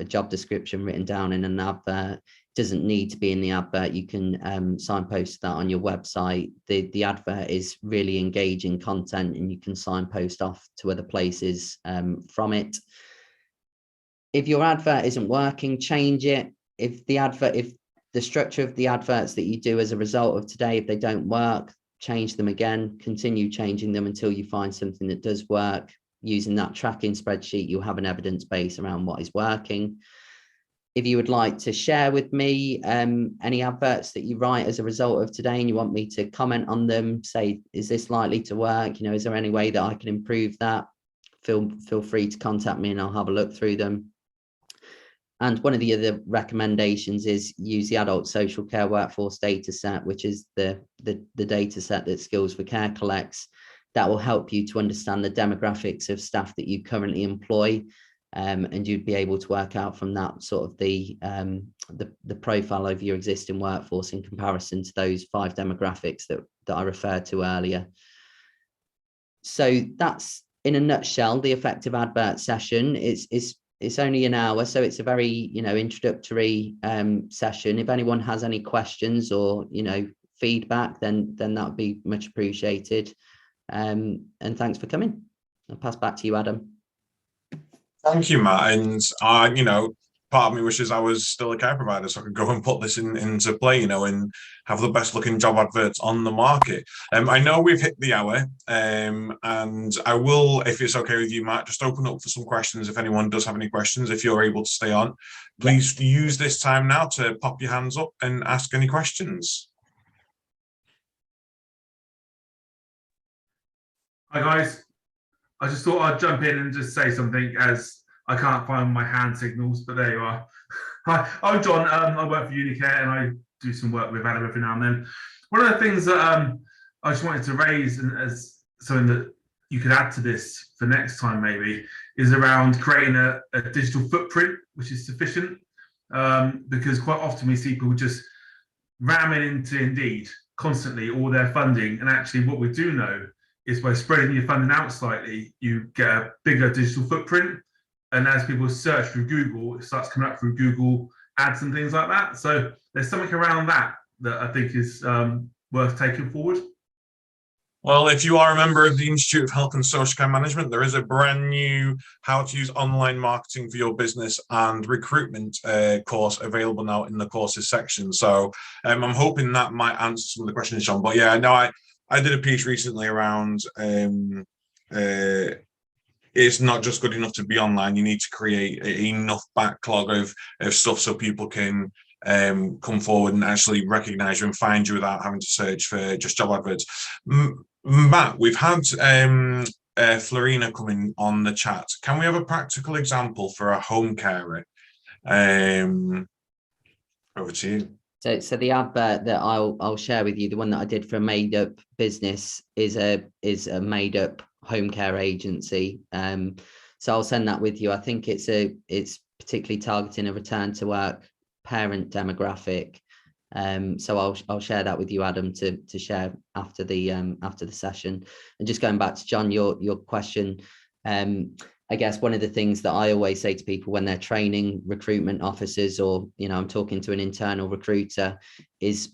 job description written down in an advert. It doesn't need to be in the advert. You can signpost that on your website. The advert is really engaging content, and you can signpost off to other places from it. If your advert isn't working, change it. If the structure of the adverts that you do as a result of today, if they don't work, change them again, continue changing them until you find something that does work. Using that tracking spreadsheet, you'll have an evidence base around what is working. If you would like to share with me any adverts that you write as a result of today and you want me to comment on them, say, is this likely to work? Is there any way that I can improve that? Feel free to contact me and I'll have a look through them. And one of the other recommendations is use the adult social care workforce data set, which is the data set that Skills for Care collects. That will help you to understand the demographics of staff that you currently employ, and you'd be able to work out from that sort of the profile of your existing workforce in comparison to those 5 demographics that I referred to earlier. So that's, in a nutshell, the effective advert session. It's only an hour, so it's a very introductory session. If anyone has any questions or feedback, then that would be much appreciated. And thanks for coming. I'll pass back to you, Adam. Thank you, Matt. And part of me wishes I was still a care provider so I could go and put this into play, and have the best looking job adverts on the market. I know we've hit the hour, and I will, if it's okay with you, Matt, just open up for some questions. If anyone does have any questions, if you're able to stay on, please use this time now to pop your hands up and ask any questions. Hi guys, I just thought I'd jump in and just say something, as I can't find my hand signals, but there you are. Hi, I'm John. I work for Unicare and I do some work with Adam every now and then. One of the things that I just wanted to raise, and as something that you could add to this for next time maybe, is around creating a digital footprint which is sufficient, because quite often we see people just ramming into Indeed constantly all their funding, and actually what we do know is by spreading your funding out slightly, you get a bigger digital footprint. And as people search through Google, it starts coming up through Google ads and things like that. So there's something around that I think is worth taking forward. Well, if you are a member of the Institute of Health and Social Care Management, there is a brand new how to use online marketing for your business and recruitment course available now in the courses section. So I'm hoping that might answer some of the questions, John. But yeah, no, I did a piece recently around it's not just good enough to be online. You need to create enough backlog of stuff so people can come forward and actually recognize you and find you without having to search for just job adverts. Matt, we've had Florina coming on the chat. Can we have a practical example for a home carer? Over to you. So the advert that I'll share with you, the one that I did for a made up business, is a made up home care agency. So I'll send that with you. I think it's particularly targeting a return to work parent demographic. So I'll share that with you, Adam, to share after the session. And just going back to John, your question, I guess one of the things that I always say to people when they're training recruitment officers, or I'm talking to an internal recruiter, is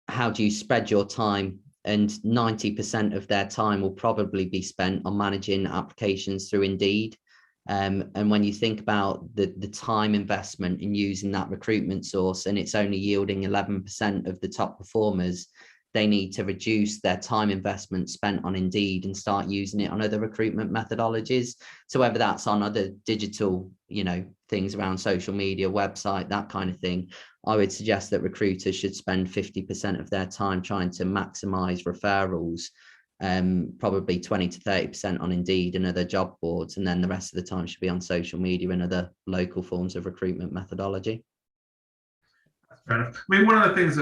how do you spread your time? And 90% of their time will probably be spent on managing applications through Indeed. And when you think about the time investment in using that recruitment source, and it's only yielding 11% of the top performers, they need to reduce their time investment spent on Indeed and start using it on other recruitment methodologies. So whether that's on other digital, things around social media, website, that kind of thing, I would suggest that recruiters should spend 50% of their time trying to maximize referrals, probably 20 to 30% on Indeed and other job boards, and then the rest of the time should be on social media and other local forms of recruitment methodology. That's fair enough. I mean, one of the things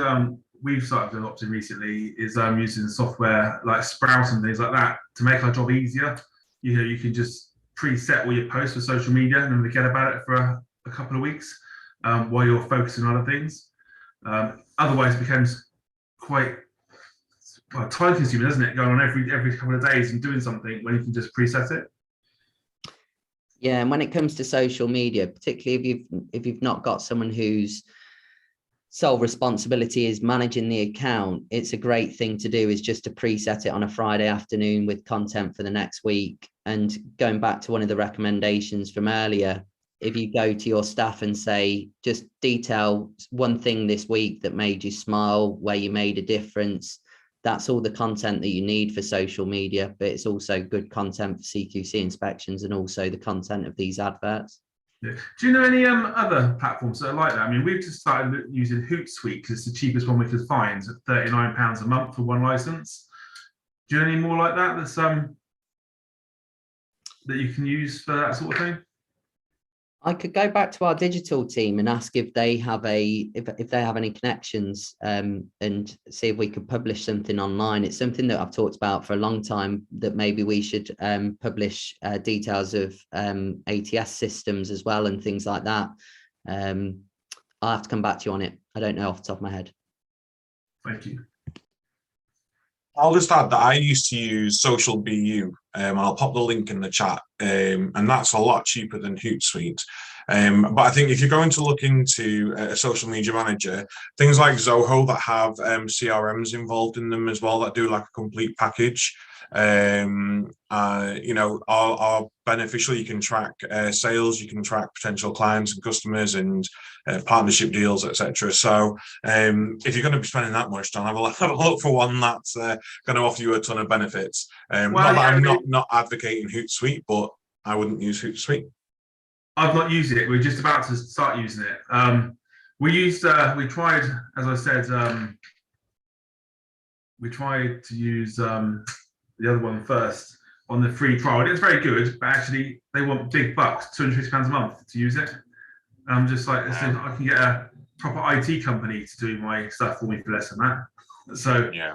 we've started adopting recently is using software like Sprout and things like that to make our job easier. You can just preset all your posts for social media and then forget about it for a couple of weeks. while you're focusing on other things. Otherwise, it becomes quite time consuming, doesn't it? Going on every couple of days and doing something when you can just preset it. Yeah, and when it comes to social media, particularly if you've not got someone whose sole responsibility is managing the account, it's a great thing to do, is just to preset it on a Friday afternoon with content for the next week. And going back to one of the recommendations from earlier, if you go to your staff and say, just detail one thing this week that made you smile, where you made a difference, that's all the content that you need for social media, but it's also good content for CQC inspections and also the content of these adverts. Yeah. Do you know any other platforms that are like that? I mean, we've just started using Hootsuite because it's the cheapest one we could find at £39 a month for one license. Do you know any more like that that's that you can use for that sort of thing? I could go back to our digital team and ask if they have if they have any connections, and see if we could publish something online. It's something that I've talked about for a long time, that maybe we should publish details of ATS systems as well and things like that. I'll have to come back to you on it. I don't know off the top of my head. Thank you. I'll just add that I used to use Social BU. I'll pop the link in the chat, and that's a lot cheaper than Hootsuite. But I think if you're going to look into a social media manager, things like Zoho that have CRMs involved in them as well, that do like a complete package, you know, are beneficial. You can track sales, you can track potential clients and customers and partnership deals, etc. So if you're going to be spending that much time, have a look for one that's going to offer you a ton of benefits. Not that I'm not advocating Hootsuite, but I wouldn't use Hootsuite. I've not used it. We're just about to start using it. We tried, as I said, we tried to use the other one first on the free trial. It's very good, but actually they want big bucks, £250 a month to use it. I'm just like, I can get a proper IT company to do my stuff for me for less than that. So yeah,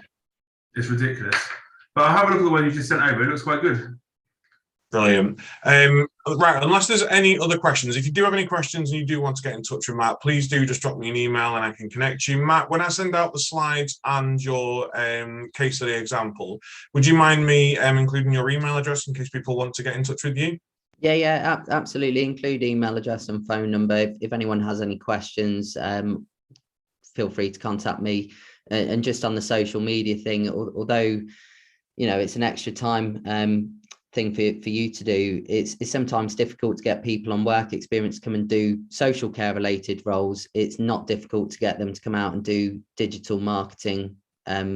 it's ridiculous. But I'll have a look at the one you just sent over. It looks quite good. Brilliant. Right, unless there's any other questions, if you do have any questions and you do want to get in touch with Matt, please do just drop me an email and I can connect you. Matt, when I send out the slides and your case study example, would you mind me including your email address in case people want to get in touch with you? Yeah, absolutely. Include email address and phone number. If anyone has any questions, feel free to contact me. And just on the social media thing, although, you know, it's an extra time thing for you to do, it's sometimes difficult to get people on work experience to come and do social care related roles. It's not difficult to get them to come out and do digital marketing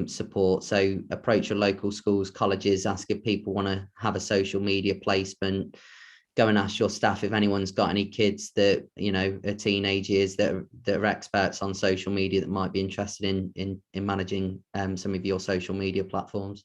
support. So approach your local schools, colleges, ask if people want to have a social media placement. Go and ask your staff if anyone's got any kids that, you know, are teenage years that are experts on social media that might be interested in managing some of your social media platforms.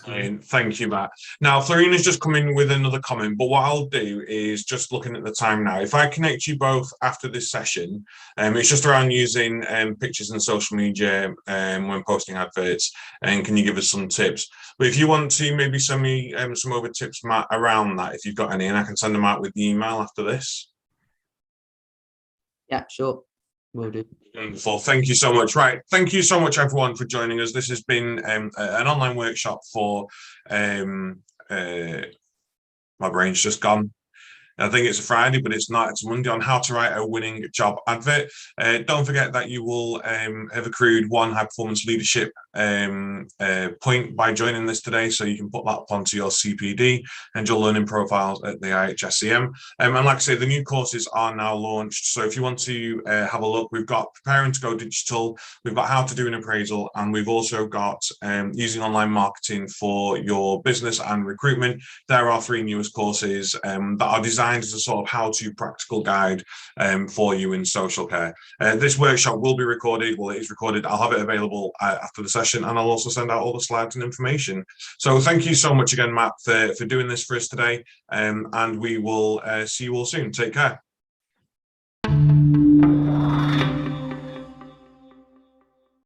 Thank you, Matt. Now, Florina's just come in with another comment, but what I'll do is, just looking at the time now, if I connect you both after this session, it's just around using pictures and social media when posting adverts, and can you give us some tips? But if you want to maybe send me some other tips, Matt, around that, if you've got any, and I can send them out with the email after this. Yeah, sure. Will do. Wonderful. Thank you so much. Right. Thank you so much, everyone, for joining us. This has been an online workshop for my brain's just gone. I think it's a Friday, but it's not. It's Monday, on how to write a winning job advert. Don't forget that you will have accrued one high performance leadership point by joining this today, so you can put that up onto your CPD and your learning profiles at the IHSCM. And like I say, the new courses are now launched. So if you want to have a look, we've got Preparing to Go Digital, we've got How to Do an Appraisal, and we've also got Using Online Marketing for Your Business and Recruitment. There are 3 newest courses that are designed as a sort of how-to practical guide for you in social care. This workshop will be recorded. Well, it is recorded. I'll have it available after the session, and I'll also send out all the slides and information. So thank you so much again, Matt, for doing this for us today, and we will see you all soon. Take care.